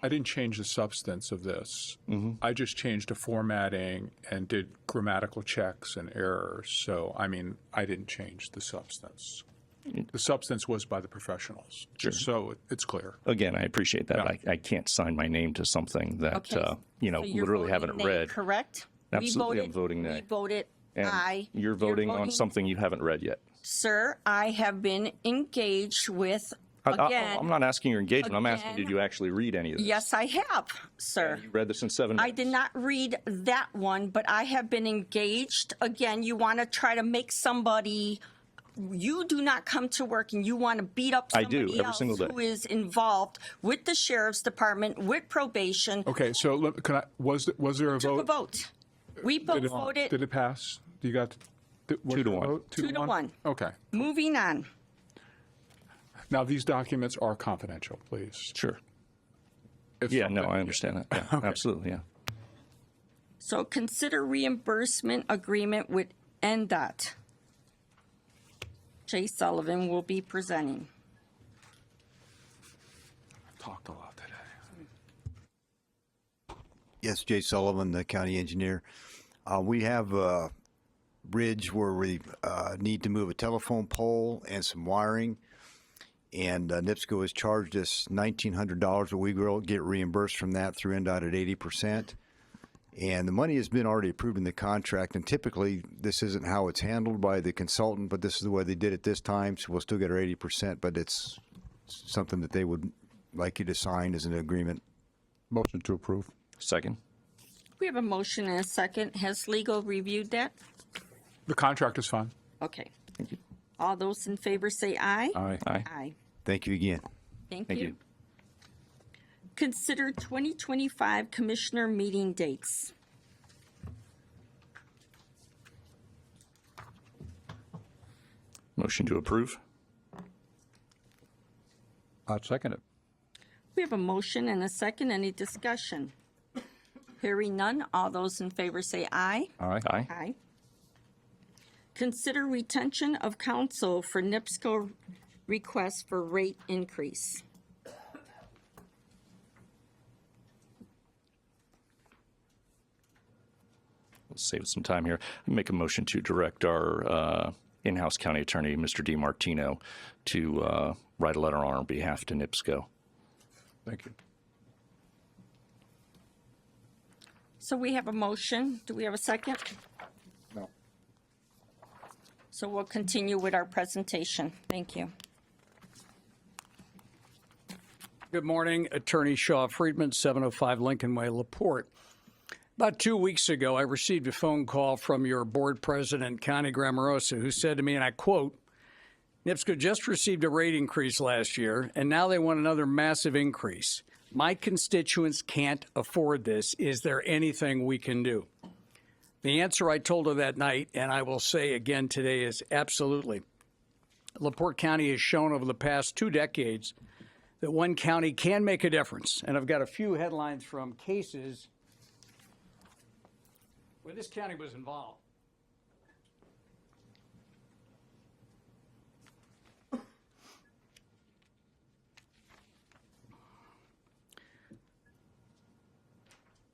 I didn't change the substance of this. I just changed the formatting and did grammatical checks and errors. So, I mean, I didn't change the substance. The substance was by the professionals, just so it's clear. Again, I appreciate that. I can't sign my name to something that, Okay. So you're literally voting haven't nay, read. correct? Absolutely, We I'm voting nay. We voted And aye. you're voting on something you haven't read yet. Sir, I have been engaged with, again. I'm not asking your engagement. I'm asking, again- did you actually read any of this? Yes, I have, sir. You read this in 7 I minutes. did not read that one, but I have been engaged. Again, you want to try to make somebody, you do not come to work and you want to beat up I do, somebody every else single day. who is involved with the sheriff's department, with probation. Okay, so was there a Took a vote? vote. We both voted Did it pass? You got 2 to 1. vote? 2 to 1. Okay. Moving on. Now, these documents are confidential, please. Sure. If Yeah, no, something- I understand that. Yeah, absolutely, yeah. So consider reimbursement agreement with NDOT. Jay Sullivan will be presenting. Talked a lot today. Yes, Jay Sullivan, the county engineer. We have a bridge where we need to move a telephone pole and some wiring. And NIPSCO has charged us $1,900, but we will get reimbursed from that through NDOT at 80%. And the money has been already approved in the contract. And typically, this isn't how it's handled by the consultant, but this is the way they did it this time. So we'll still get our 80%, but it's something that they would like you to sign as an agreement. Motion to approve. Second. We have a motion and a second. Has legal reviewed that? The contract is fine. Okay. All those in favor say aye. Aye. Aye. Aye. Thank you again. Thank Thank you. you. Consider 2025 commissioner meeting dates. Motion to approve. I'll second it. We have a motion and a second. Any discussion? Hearing none. All those in favor say aye. Aye. Aye. Aye. Consider retention of counsel for NIPSCO request for rate increase. Let's save some time here. Make a motion to direct our in-house county attorney, Mr. DiMartino, to write a letter on our behalf to NIPSCO. Thank you. So we have a motion. Do we have a second? No. So we'll continue with our presentation. Thank you. Good morning, Attorney Shaw Friedman, 705 Lincoln Way, LaPorte. About 2 weeks ago, I received a phone call from your board president, Connie Grammarosa, who said to me, and I quote, NIPSCO just received a rate increase last year, and now they want another massive increase. My constituents can't afford this. Is there anything we can do? The answer I told her that night, and I will say again today, is absolutely. LaPorte County has shown over the past 2 decades that one county can make a difference. And I've got a few headlines from cases where this county was involved.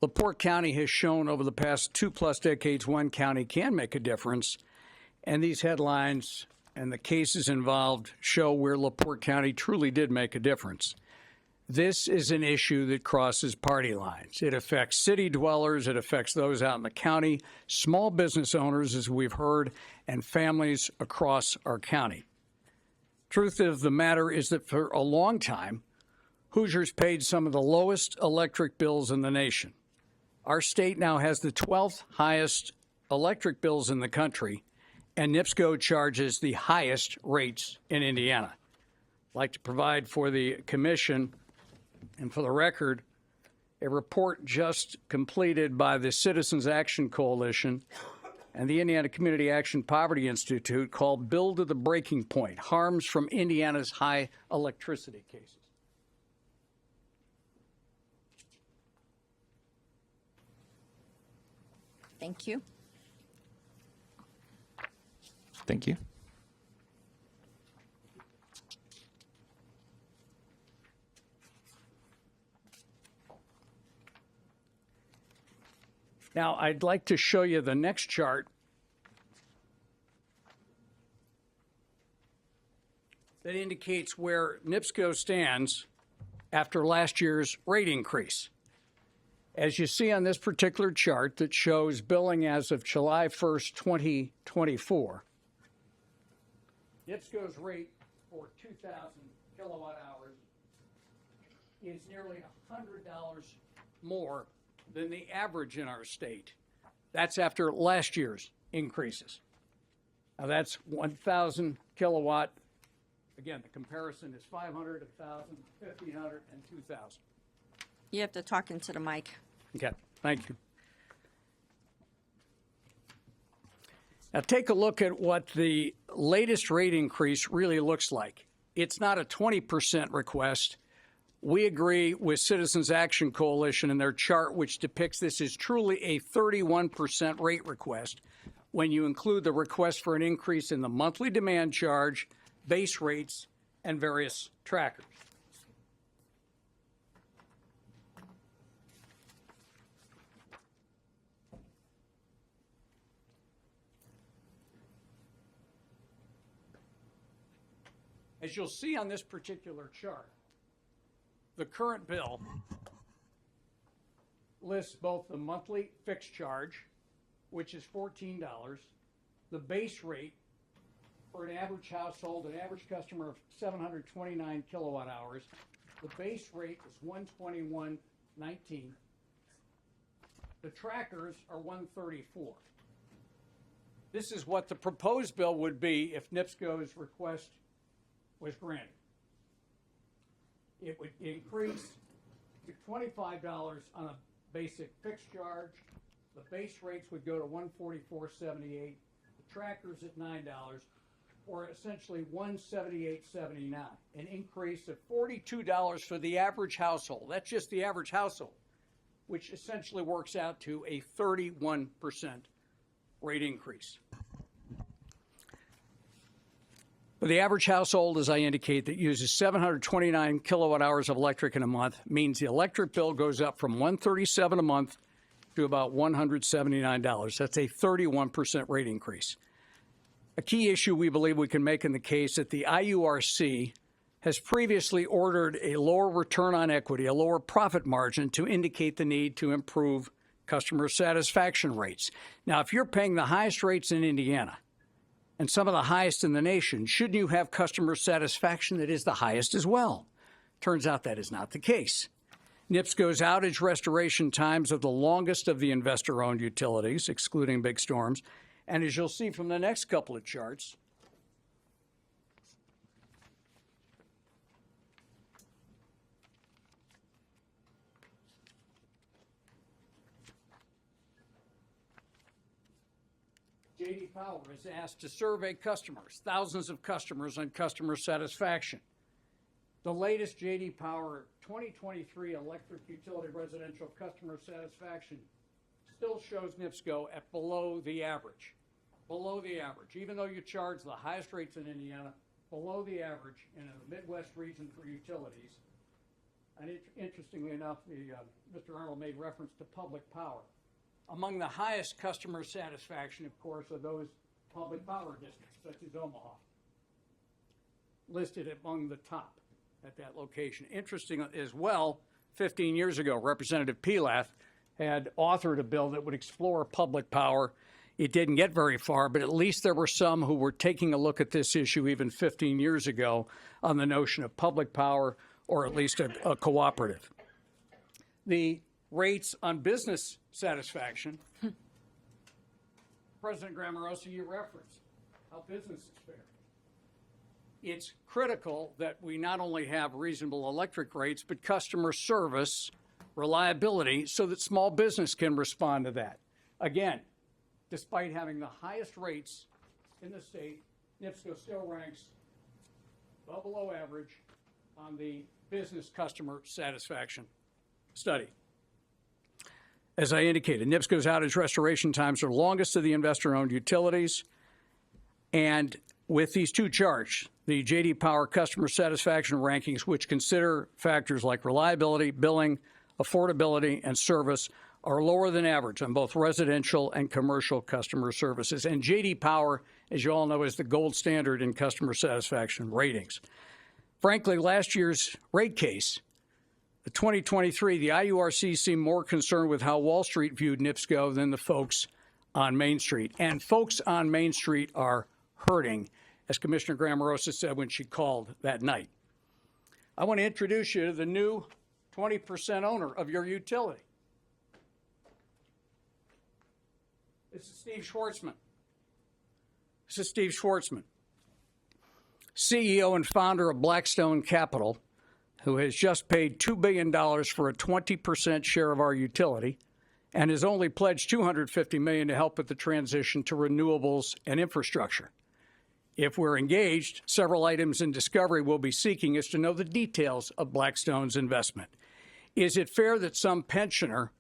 LaPorte County has shown over the past 2+ decades one county can make a difference, and these headlines and the cases involved show where LaPorte County truly did make a difference. This is an issue that crosses party lines. It affects city dwellers, it affects those out in the county, small business owners, as we've heard, and families across our county. Truth of the matter is that for a long time, Hoosiers paid some of the lowest electric bills in the nation. Our state now has the 12th highest electric bills in the country, and NIPSCO charges the highest rates in Indiana. I'd like to provide for the commission and for the record a report just completed by the Citizens Action Coalition and the Indiana Community Action Poverty Institute called Bill to the Breaking Point: Harms from Indiana's High Electricity Cases. Thank you. Thank you. Now, I'd like to show you the next chart. that indicates where NIPSCO stands after last year's rate increase. As you see on this particular chart that shows billing as of July 1st, 2024, NIPSCO's rate for 2,000 kilowatt hours is nearly $100 more than the average in our state. That's after last year's increases. Now that's 1,000 kilowatt. Again, the comparison is 500, 1,000, 1,500, and 2,000. You have to talk into the mic. Okay, thank you. Now take a look at what the latest rate increase really looks like. It's not a 20% request. We agree with Citizens Action Coalition and their chart, which depicts this as truly a 31% rate request when you include the request for an increase in the monthly demand charge, base rates, and various trackers. As you'll see on this particular chart, the current bill lists both the monthly fixed charge, which is $14, the base rate for an average household, an average customer of 729 kilowatt hours. The base rate is $121.19. The trackers are $134. This is what the proposed bill would be if NIPSCO's request was granted. It would increase to $25 on a basic fixed charge. The base rates would go to $144.78. The trackers at $9, or essentially $178.79, an increase of $42 for the average household. That's just the average household, which essentially works out to a 31% rate increase. For the average household, as I indicate, that uses 729 kilowatt hours of electric in a month, means the electric bill goes up from $137 a month to about $179. That's a 31% rate increase. A key issue we believe we can make in the case that the IURC has previously ordered a lower return on equity, a lower profit margin, to indicate the need to improve customer satisfaction rates. Now, if you're paying the highest rates in Indiana, and some of the highest in the nation, shouldn't you have customer satisfaction that is the highest as well? Turns out that is not the case. NIPSCO's outage restoration times are the longest of the investor-owned utilities, excluding big storms. And as you'll see from the next couple of charts, J.D. Power is asked to survey customers, thousands of customers, on customer satisfaction. The latest J.D. Power 2023 electric utility residential customer satisfaction still shows NIPSCO at below the average. Below the average, even though you charge the highest rates in Indiana, below the average in the Midwest region for utilities. And interestingly enough, Mr. Arnold made reference to public power. Among the highest customer satisfaction, of course, are those public power districts, such as Omaha, listed among the top at that location. Interesting as well, 15 years ago, Representative Pilath had authored a bill that would explore public power. It didn't get very far, but at least there were some who were taking a look at this issue even 15 years ago on the notion of public power, or at least a cooperative. The rates on business satisfaction, President Grammarosa, you referenced how businesses fare. It's critical that we not only have reasonable electric rates, but customer service, reliability, so that small business can respond to that. Again, despite having the highest rates in the state, NIPSCO still ranks well below average on the business customer satisfaction study. As I indicated, NIPSCO's outage restoration times are longest of the investor-owned utilities. And with these two charts, the J.D. Power customer satisfaction rankings, which consider factors like reliability, billing, affordability, and service, are lower than average on both residential and commercial customer services. And J.D. Power, as you all know, is the gold standard in customer satisfaction ratings. Frankly, last year's rate case, the 2023, the IURC seemed more concerned with how Wall Street viewed NIPSCO than the folks on Main Street. And folks on Main Street are hurting, as Commissioner Grammarosa said when she called that night. I want to introduce you to the new 20% owner of your utility. This is Steve Schwartzman. This is Steve Schwartzman, CEO and founder of Blackstone Capital, who has just paid $2 billion for a 20% share of our utility and has only pledged $250 million to help with the transition to renewables and infrastructure. If we're engaged, several items in discovery we'll be seeking is to know the details of Blackstone's investment. Is it fair that some pensioner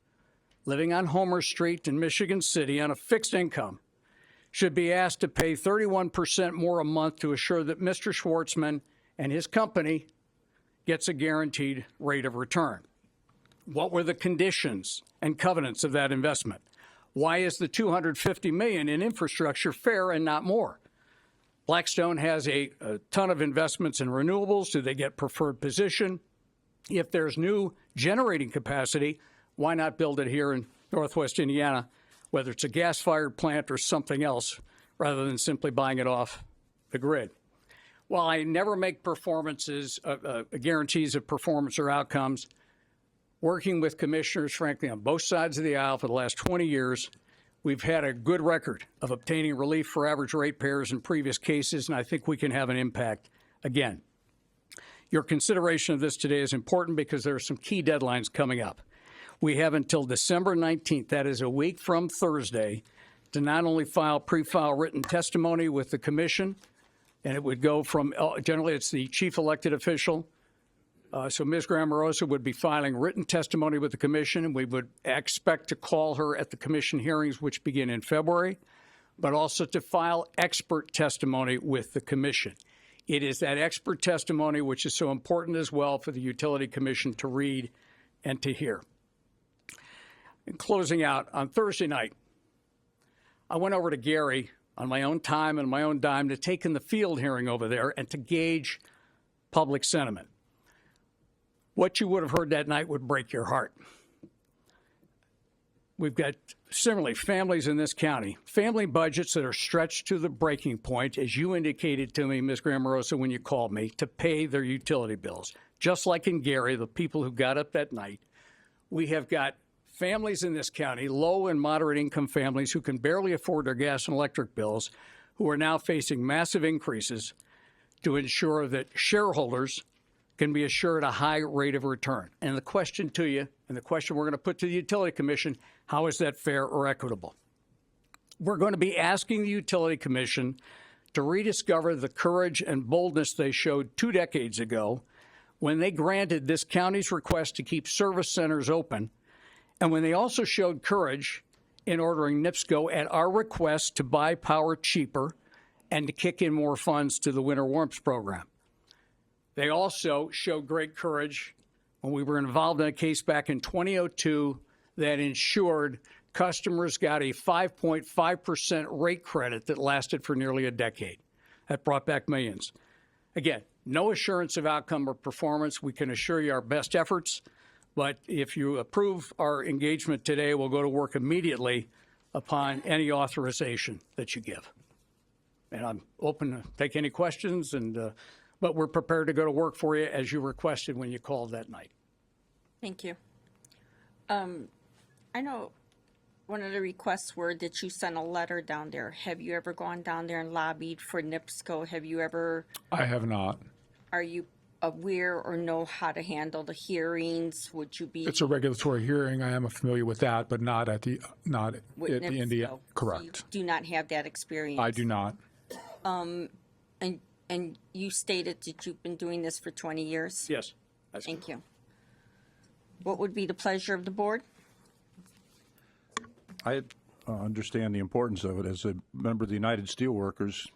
living on Homer Street in Michigan City on a fixed income should be asked to pay 31% more a month to assure that Mr. Schwartzman and his company gets a guaranteed rate of return? What were the conditions and covenants of that investment? Why is the $250 million in infrastructure fair and not more? Blackstone has a ton of investments in renewables. Do they get preferred position? If there's new generating capacity, why not build it here in Northwest Indiana, whether it's a gas-fired plant or something else, rather than simply buying it off the grid? While I never make guarantees of performance or outcomes, working with commissioners, frankly, on both sides of the aisle for the last 20 years, we've had a good record of obtaining relief for average ratepayers in previous cases, and I think we can have an impact again. Your consideration of this today is important because there are some key deadlines coming up. We have until December 19th, that is a week from Thursday, to not only pre-file written testimony with the commission, and it would go from, generally it's the chief elected official. So Ms. Grammarosa would be filing written testimony with the commission, and we would expect to call her at the commission hearings, which begin in February, but also to file expert testimony with the commission. It is that expert testimony which is so important as well for the Utility Commission to read and to hear. In closing out, on Thursday night, I went over to Gary on my own time and my own dime to take in the field hearing over there and to gauge public sentiment. What you would have heard that night would break your heart. We've got, similarly, families in this county, family budgets that are stretched to the breaking point, as you indicated to me, Ms. Grammarosa, when you called me, to pay their utility bills. Just like in Gary, the people who got up that night, we have got families in this county, low and moderate income families who can barely afford their gas and electric bills, who are now facing massive increases to ensure that shareholders can be assured a high rate of return. And the question to you, and the question we're going to put to the Utility Commission, how is that fair or equitable? We're going to be asking the Utility Commission to rediscover the courage and boldness they showed 2 decades ago when they granted this county's request to keep service centers open, and when they also showed courage in ordering NIPSCO at our request to buy power cheaper and to kick in more funds to the Winter Warmth Program. They also showed great courage when we were involved in a case back in 2002 that ensured customers got a 5.5% rate credit that lasted for nearly a decade. That brought back millions. Again, no assurance of outcome or performance. We can assure you our best efforts, but if you approve our engagement today, we'll go to work immediately upon any authorization that you give. And I'm open to take any questions, but we're prepared to go to work for you as you requested when you called that night. Thank you. I know one of the requests were that you sent a letter down there. Have you ever gone down there and lobbied for NIPSCO? Have you ever? I have not. Are you aware or know how to handle the hearings? Would you be? It's a regulatory hearing. I am familiar with that, but not at the Indiana. Correct. So you do not have that experience. I do not. And you stated that you've been doing this for 20 years? Yes. Thank you. What would be the pleasure of the board? I understand the importance of it. As a member of the United Steelworkers,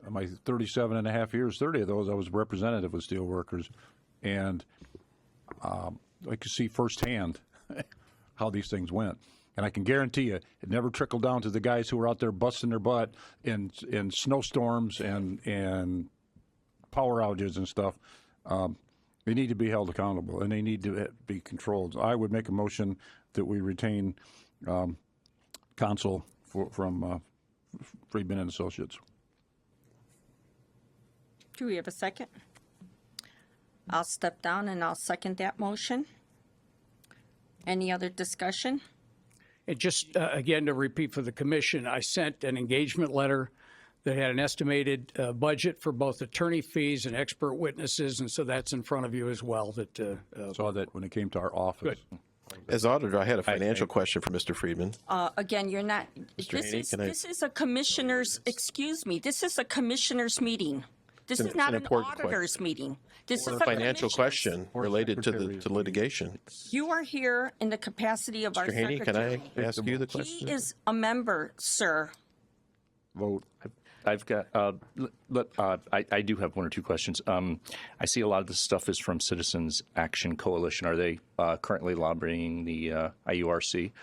my 37 and a half years, 30 of those I was representative with steelworkers, and I could see firsthand how these things went. And I can guarantee you, it never trickled down to the guys who were out there busting their butt in snowstorms and power outages and stuff. They need to be held accountable, and they need to be controlled. I would make a motion that we retain counsel from Friedman and Associates. Do we have a second? I'll step down and I'll second that motion. Any other discussion? And just, again, to repeat for the commission, I sent an engagement letter that had an estimated budget for both attorney fees and expert witnesses, and so that's in front of you as well. That saw that when it came to our office. Good. As auditor, I had a financial question for Mr. Friedman. Again, you're not, Haney, this is a commissioner's, excuse me, this is a commissioner's meeting. This is not an auditor's meeting. This is a financial commissioner's. question related to litigation. You are here in the capacity of our Mr. Haney, secretary. can I ask you the question? He is a member, sir. Vote. I've got, I do have one or two questions. I see a lot of this stuff is from Citizens Action Coalition. Are they currently lobbying the IURC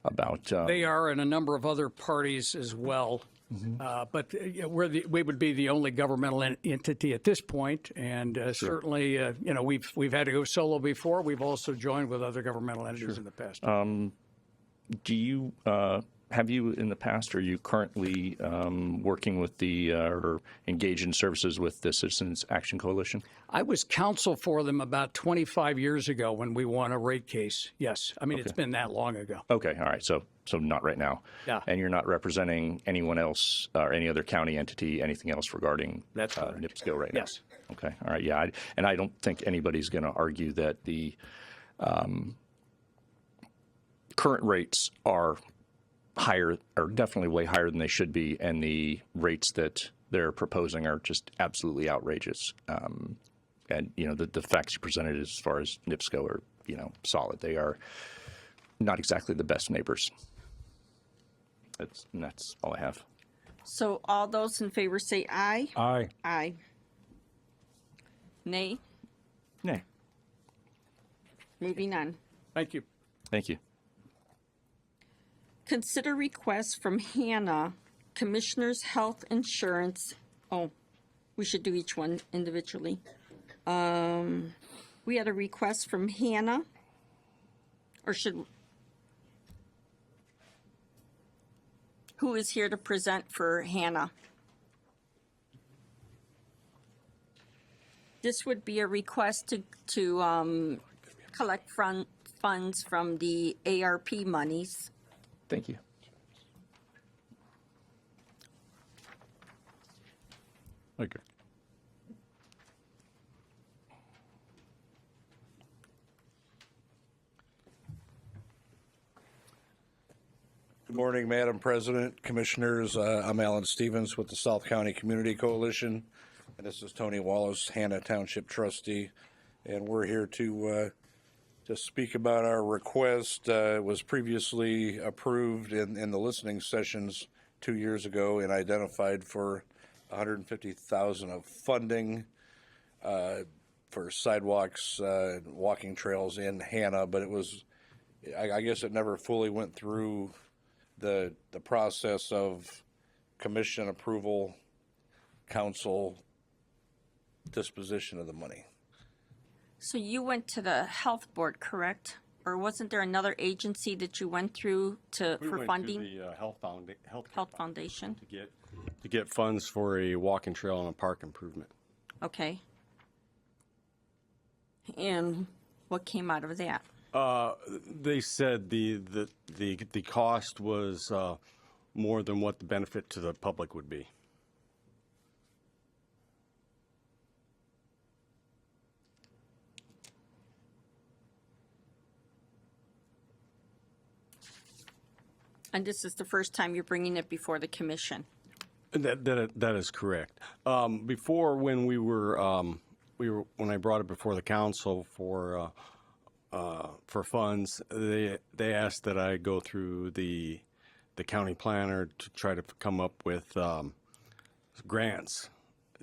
about? They are, and a number of other parties as well. But we would be the only governmental entity at this point, and certainly, we've had to go solo before. We've also joined with other governmental entities in the past. Do you have you in the past? Or are you currently working with the or engaged in services with the Citizens Action Coalition? I was counsel for them about 25 years ago when we won a rate case. Yes, I mean it's been that long ago. Okay, all right. So not right now. Yeah. And you're not representing anyone else or any other county entity, anything else regarding NIPSCO right now? Yes. Okay, all right. Yeah, and I don't think anybody's going to argue that the current rates are higher, or definitely way higher than they should be, and the rates that they're proposing are just absolutely outrageous. And the facts you presented as far as NIPSCO are solid. They are not exactly the best neighbors. That's all I have. So all those in favor say aye. Aye. Aye. Nay. Nay. Moving on. Thank you. Thank you. Consider request from Hannah, Commissioner's Health Insurance. Oh, we should do each one individually. We had a request from Hannah, or who is here to present for Hannah? This would be a request to collect funds from the ARP monies. Thank you. Okay. Good morning, Madam President, Commissioners. I'm Alan Stevens with the South County Community Coalition, and this is Tony Wallace, Hannah Township Trustee, and we're here to speak about our request. It was previously approved in the listening sessions 2 years ago and identified for $150,000 of funding for sidewalks, walking trails in Hannah, but I guess it never fully went through the process of commission approval, council disposition of the money. So you went to the health board, correct? Or wasn't there another agency that you went through for funding? We went to the Health Foundation. to get funds for a walking trail and a park improvement. Okay. And what came out of that? They said the cost was more than what the benefit to the public would be. And this is the first time you're bringing it before the commission? That is correct. Before, when when I brought it before the council for funds, they asked that I go through the county planner to try to come up with grants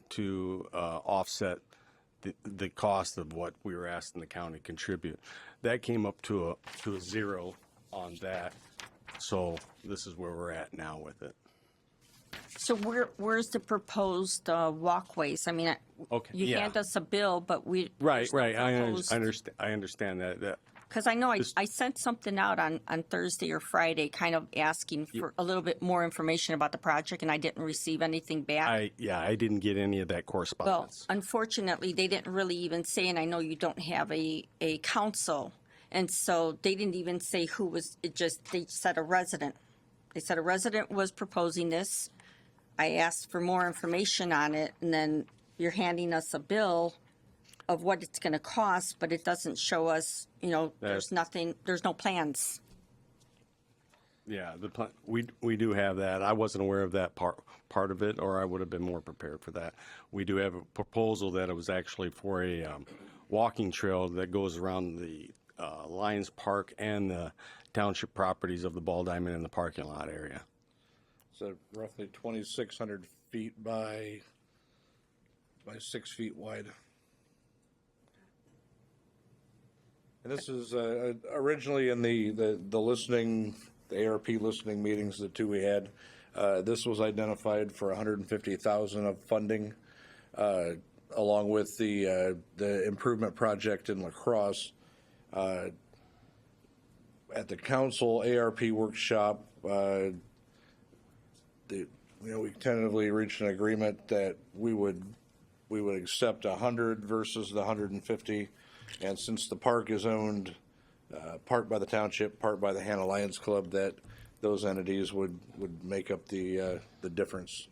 to offset the cost of what we were asking the county to contribute. That came up to a zero on that. So this is where we're at now with it. So where's the proposed walkways? I mean, Okay, you yeah. hand us a bill, but we. Right. proposed- I understand that. Because I know I sent something out on Thursday or Friday, kind of asking for a little bit more information about the project, and I didn't receive anything back. I didn't get any of that Well, correspondence. unfortunately, they didn't really even say, and I know you don't have a council, and so they didn't even say who was, they said a resident. They said a resident was proposing this. I asked for more information on it, and then you're handing us a bill of what it's gonna cost, but it doesn't show us, there's nothing, there's no plans. Yeah, we do have that. I wasn't aware of that part of it, or I would have been more prepared for that. We do have a proposal that it was actually for a walking trail that goes around the Lions Park and the township properties of the Ball Diamond and the parking lot area. So roughly 2,600 feet by 6 feet wide. And this is originally in the listening, the ARP listening meetings, the two we had. This was identified for 150,000 of funding, along with the improvement project in La Crosse. At the council ARP workshop, we tentatively reached an agreement that we would accept 100 versus the 150. And since the park is owned part by the township, part by the Hannah Lions Club, that those entities would make up the difference.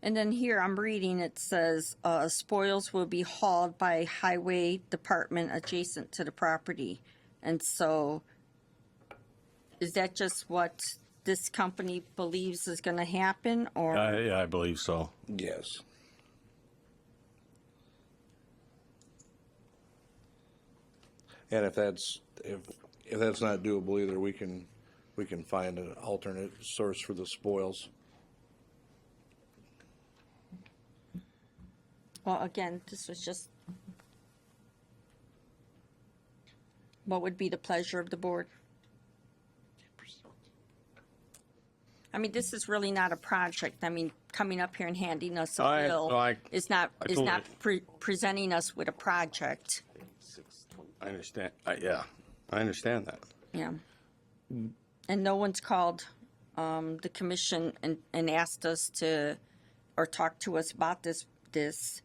And then here I'm reading, it says, spoils will be hauled by highway department adjacent to the property. And so is that just what this company believes is going to happen, or? Yeah, I believe so. Yes. And if that's not doable either, we can find an alternate source for the spoils. Well, again, this was just, what would be the pleasure of the board? I mean, this is really not a project. I mean, coming up here and handing us a bill is not presenting us with a project. I understand. I understand that. Yeah. And no one's called the commission and asked us to, or talked to us about this.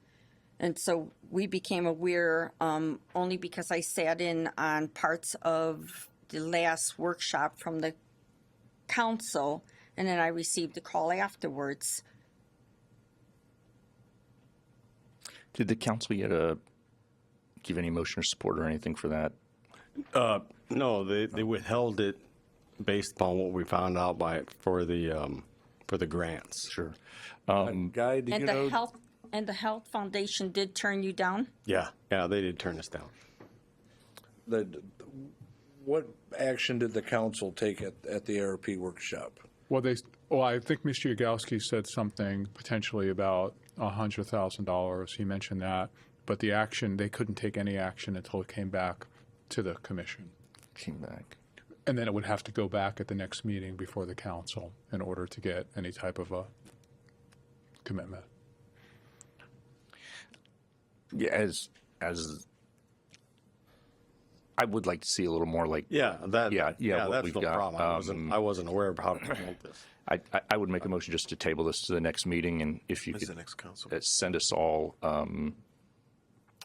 And so we became aware only because I sat in on parts of the last workshop from the council, and then I received a call afterwards. Did the council yet give any motion or support or anything for that? No, they withheld it based upon what we found out for the grants. Sure. Guy, do you know? And the Health Foundation did turn you down? Yeah, they did turn us down. What action did the council take at the ARP workshop? Well, I think Mr. Yagowski said something potentially about $100,000. He mentioned that, but the action, they couldn't take any action until it came back to the commission. Came back. And then it would have to go back at the next meeting before the council in order to get any type of a commitment. Yeah, as I would like to see a little more like what that's we've no got. Problem. I wasn't aware of how to promote this. I would make a motion just to table this to the next meeting, and if you could the next council? Send us all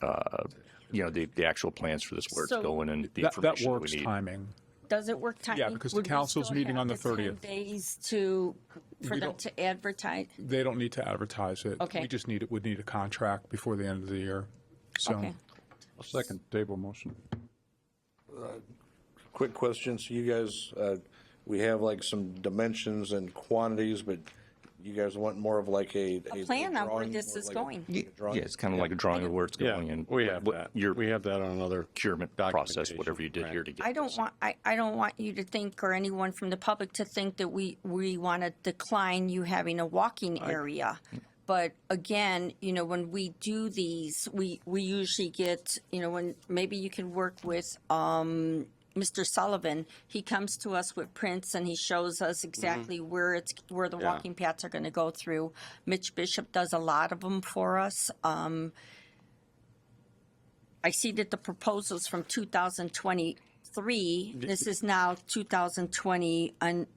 the actual plans for this, where it's going, and the information that we works need. timing. Does it work timing? Yeah, because the Would we council's still meeting have on the 30th. 10 days for them to advertise? They don't need to advertise it. Okay. We just would need a contract before the end of the year. So. Okay. A second table motion. Quick question. So you guys, we have like some dimensions and quantities, but you guys want more of like a plan on where drawing, this is like going. Yeah, it's kind of like a drawing of where it's going, and we have that. We have that on another procurement process, whatever you did here to get. I don't want you to think, or anyone from the public to think, that we want to decline you having a walking area. But again, when we do these, we usually get, when maybe you can work with Mr. Sullivan, he comes to us with prints and he shows us exactly where the Yeah. walking paths are going to go through. Mitch Bishop does a lot of them for us. I see that the proposal's from 2023. This is now 2020 and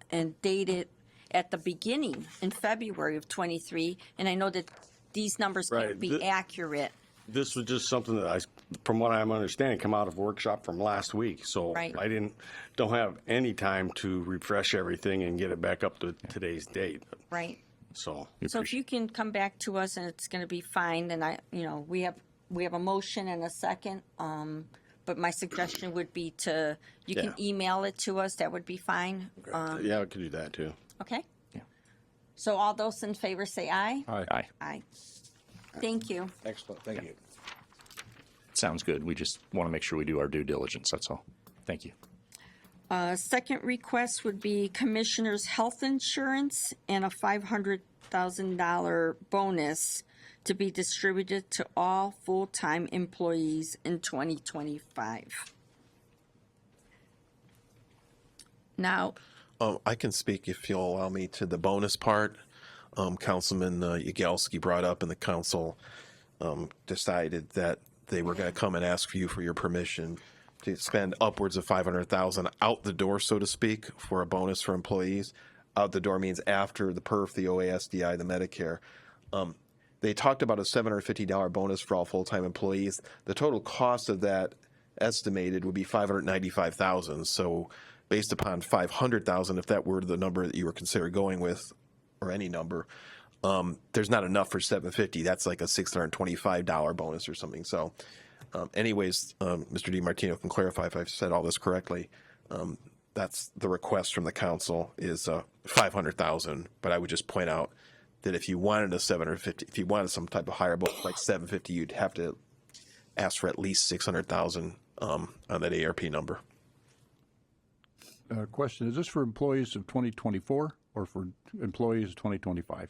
dated at the beginning in February of 23. And I know that these numbers can't Right. be accurate. This was just something that from what I'm understanding, come out of workshop from last week. So Right. I don't have any time to refresh everything and get it back up to today's date. Right. So. So if you can come back to us and it's going to be fine, then we have a motion and a second. But my suggestion would be you can email it to us. That would be fine. Yeah, I could do that too. Okay. Yeah. So all those in favor say aye. Aye. Aye. Thank you. Excellent, thank you. Sounds good. We just want to make sure we do our due diligence, that's all. Thank you. Second request would be Commissioner's health insurance and a $500,000 bonus to be distributed to all full-time employees in 2025. Now, I can speak if you'll allow me to the bonus part. Councilman Yagelski brought up, and the council decided that they were going to come and ask you for your permission to spend upwards of $500,000 out the door, so to speak, for a bonus for employees. Out the door means after the PERF, the OASDI, the Medicare. They talked about a $750 bonus for all full-time employees. The total cost of that estimated would be $595,000. So based upon $500,000, if that were the number that you were considering going with, or any number, there's not enough for $750. That's like a $625 bonus or something. So anyways, Mr. DiMartino can clarify if I've said all this correctly. That's the request from the council is $500,000. But I would just point out that if you wanted a $750, if you wanted some type of higher bonus like $750, you'd have to ask for at least $600,000 on that ARP number. Question, is this for employees of 2024 or for employees of 2025?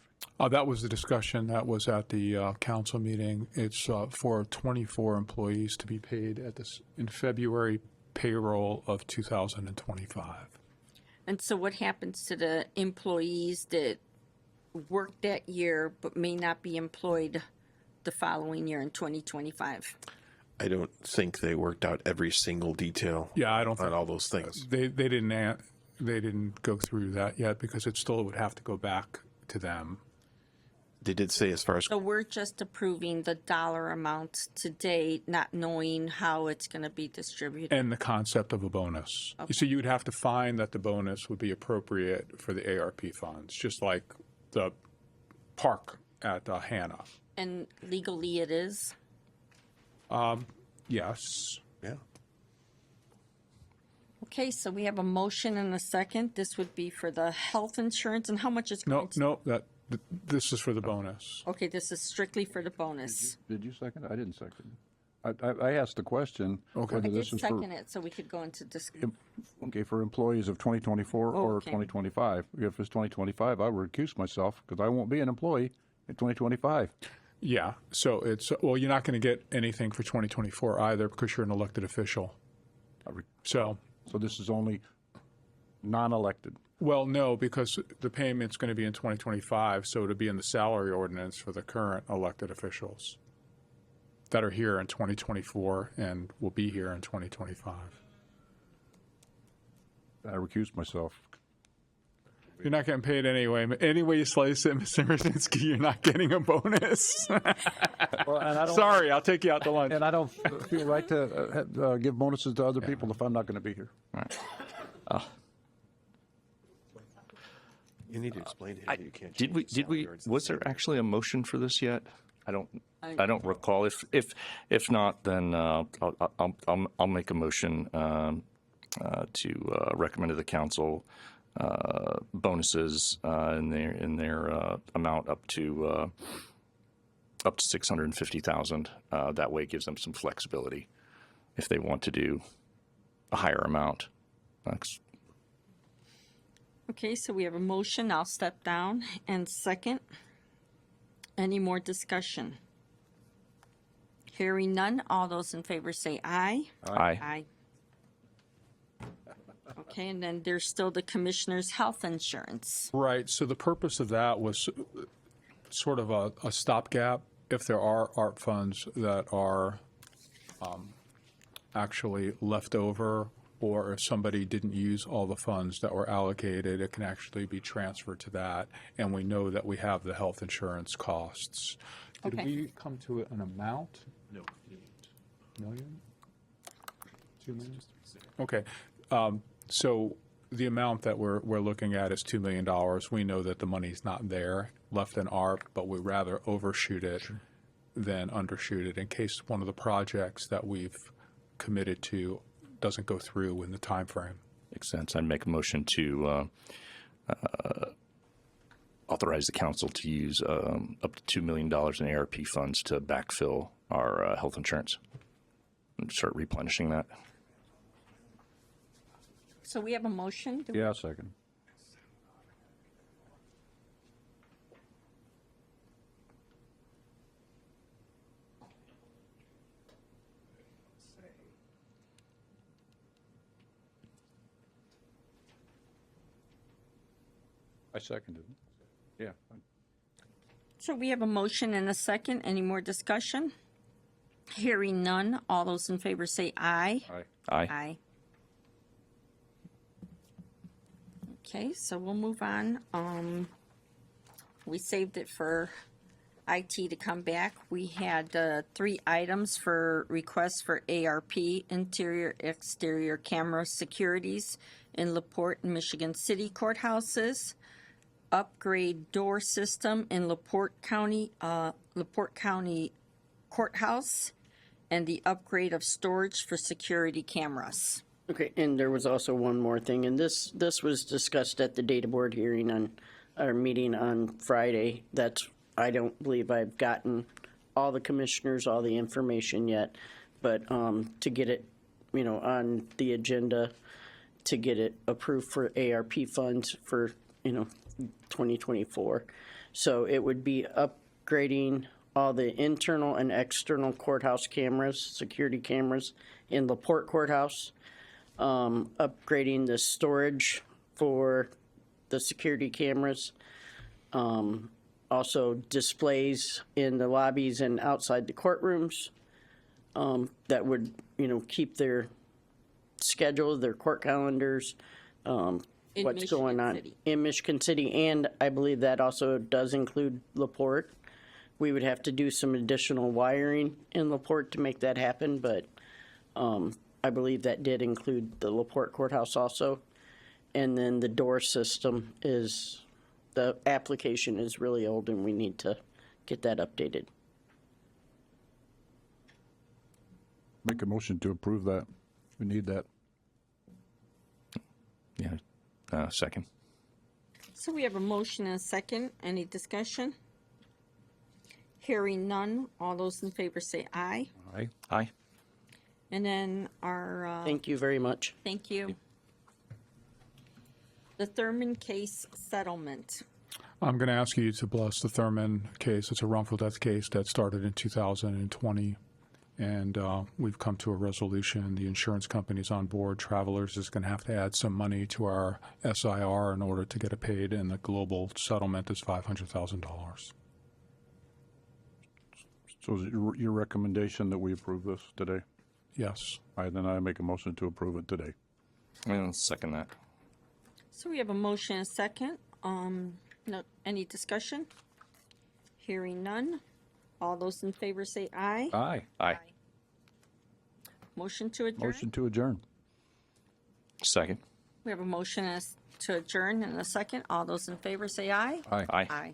That was the discussion that was at the council meeting. It's for 24 employees to be paid in February payroll of 2025. and so what happens to the employees that worked that year but may not be employed the following year in 2025? I don't think they worked out every single detail. Yeah, I don't on all those things. They didn't go through that yet because it still would have to go back to them. They did say as far as So we're just approving the dollar amounts today, not knowing how it's going to be distributed. And the concept of a bonus. Okay. You see, you'd have to find that the bonus would be appropriate for the ARP funds, just like the park at Hannah. And legally it is? Yes. Yeah. Okay, so we have a motion and a second. This would be for the health insurance, and how much is going to... No, this is for the bonus. Okay, this is strictly for the bonus. Did you second it? I didn't second it. I asked the question whether I did this is for, second it, so we could go into discussion. okay, for employees of 2024 or Okay. 2025. If it's 2025, I would recuse myself because I won't be an employee in 2025. Yeah, so well, you're not going to get anything for 2024 either because you're an elected official. So this is only non-elected. Well, no, because the payment's going to be in 2025, so it'll be in the salary ordinance for the current elected officials that are here in 2024 and will be here in 2025. I recuse myself. You're not getting paid anyway. Any way you slice it, Mr. Merzinski, you're not getting a bonus. Well, and I don't, Sorry, I'll take you out to lunch. And I don't feel right to give bonuses to other people if I'm not going to be here. All right. you need to explain to him that you can't. Did we? Was there actually a motion for this yet? I don't recall. If not, then I'll make a motion to recommend to the council bonuses in their amount up to $650,000. That way, it gives them some flexibility if they want to do a higher amount. Thanks. Okay, so we have a motion. I'll step down. And second, any more discussion? Hearing none, all those in favor say aye. Aye. Aye. Okay, and then there's still the commissioner's health insurance. Right. So the purpose of that was sort of a stopgap if there are ARP funds that are actually left over, or if somebody didn't use all the funds that were allocated, it can actually be transferred to that. And we know that we have the health insurance costs. Did Okay. we come to an amount? No. Million? 2 million? Okay. So the amount that we're looking at is $2 million. We know that the money's not there left in ARP, but we'd rather overshoot it than undershoot it in case one of the projects that we've committed to doesn't go through in the time frame. Makes sense. I'd make a motion to authorize the council to use up to $2 million in ARP funds to backfill our health insurance and start replenishing that. So we have a motion? Yeah, second. I seconded it. Yeah. So we have a motion and a second. Any more discussion? Hearing none. All those in favor say aye. Aye. Aye. Okay, so we'll move on. We saved it for IT to come back. We had 3 items for requests for ARP, interior, exterior camera securities in LaPorte and Michigan City courthouses, upgrade door system in LaPorte County Courthouse, and the upgrade of storage for security cameras. Okay, and there was also one more thing, and this was discussed at the data board hearing on our meeting on Friday. I don't believe I've gotten all the commissioners all the information yet, but to get it, on the agenda, to get it approved for ARP funds for 2024. So it would be upgrading all the internal and external courthouse cameras, security cameras in LaPorte Courthouse. Upgrading the storage for the security cameras, also displays in the lobbies and outside the courtrooms that would, keep their schedule, their court calendars, what's going on in Michigan City. And I believe that also does include LaPorte. We would have to do some additional wiring in LaPorte to make that happen, but I believe that did include the LaPorte Courthouse also. And then the door system the application is really old and we need to get that updated. Make a motion to approve that. We need that. Yeah. Second. So we have a motion and a second. Any discussion? Hearing none. All those in favor say aye. Aye. Aye. And then our... Thank you very much. Thank you. The Thurman case settlement. I'm going to ask you to bless the Thurman case. It's a wrongful death case that started in 2020, and we've come to a resolution. The insurance company's on board. Travelers is going to have to add some money to our SIR in order to get it paid, and the global settlement is $500,000. So is it your recommendation that we approve this today? Yes. All right, then I make a motion to approve it today. I'll second that. So we have a motion and a second. No, any discussion? Hearing none. All those in favor say aye. Aye. Aye. Motion to adjourn. Motion to adjourn. Second. We have a motion to adjourn and a second. All those in favor say aye. Aye. Aye. Aye.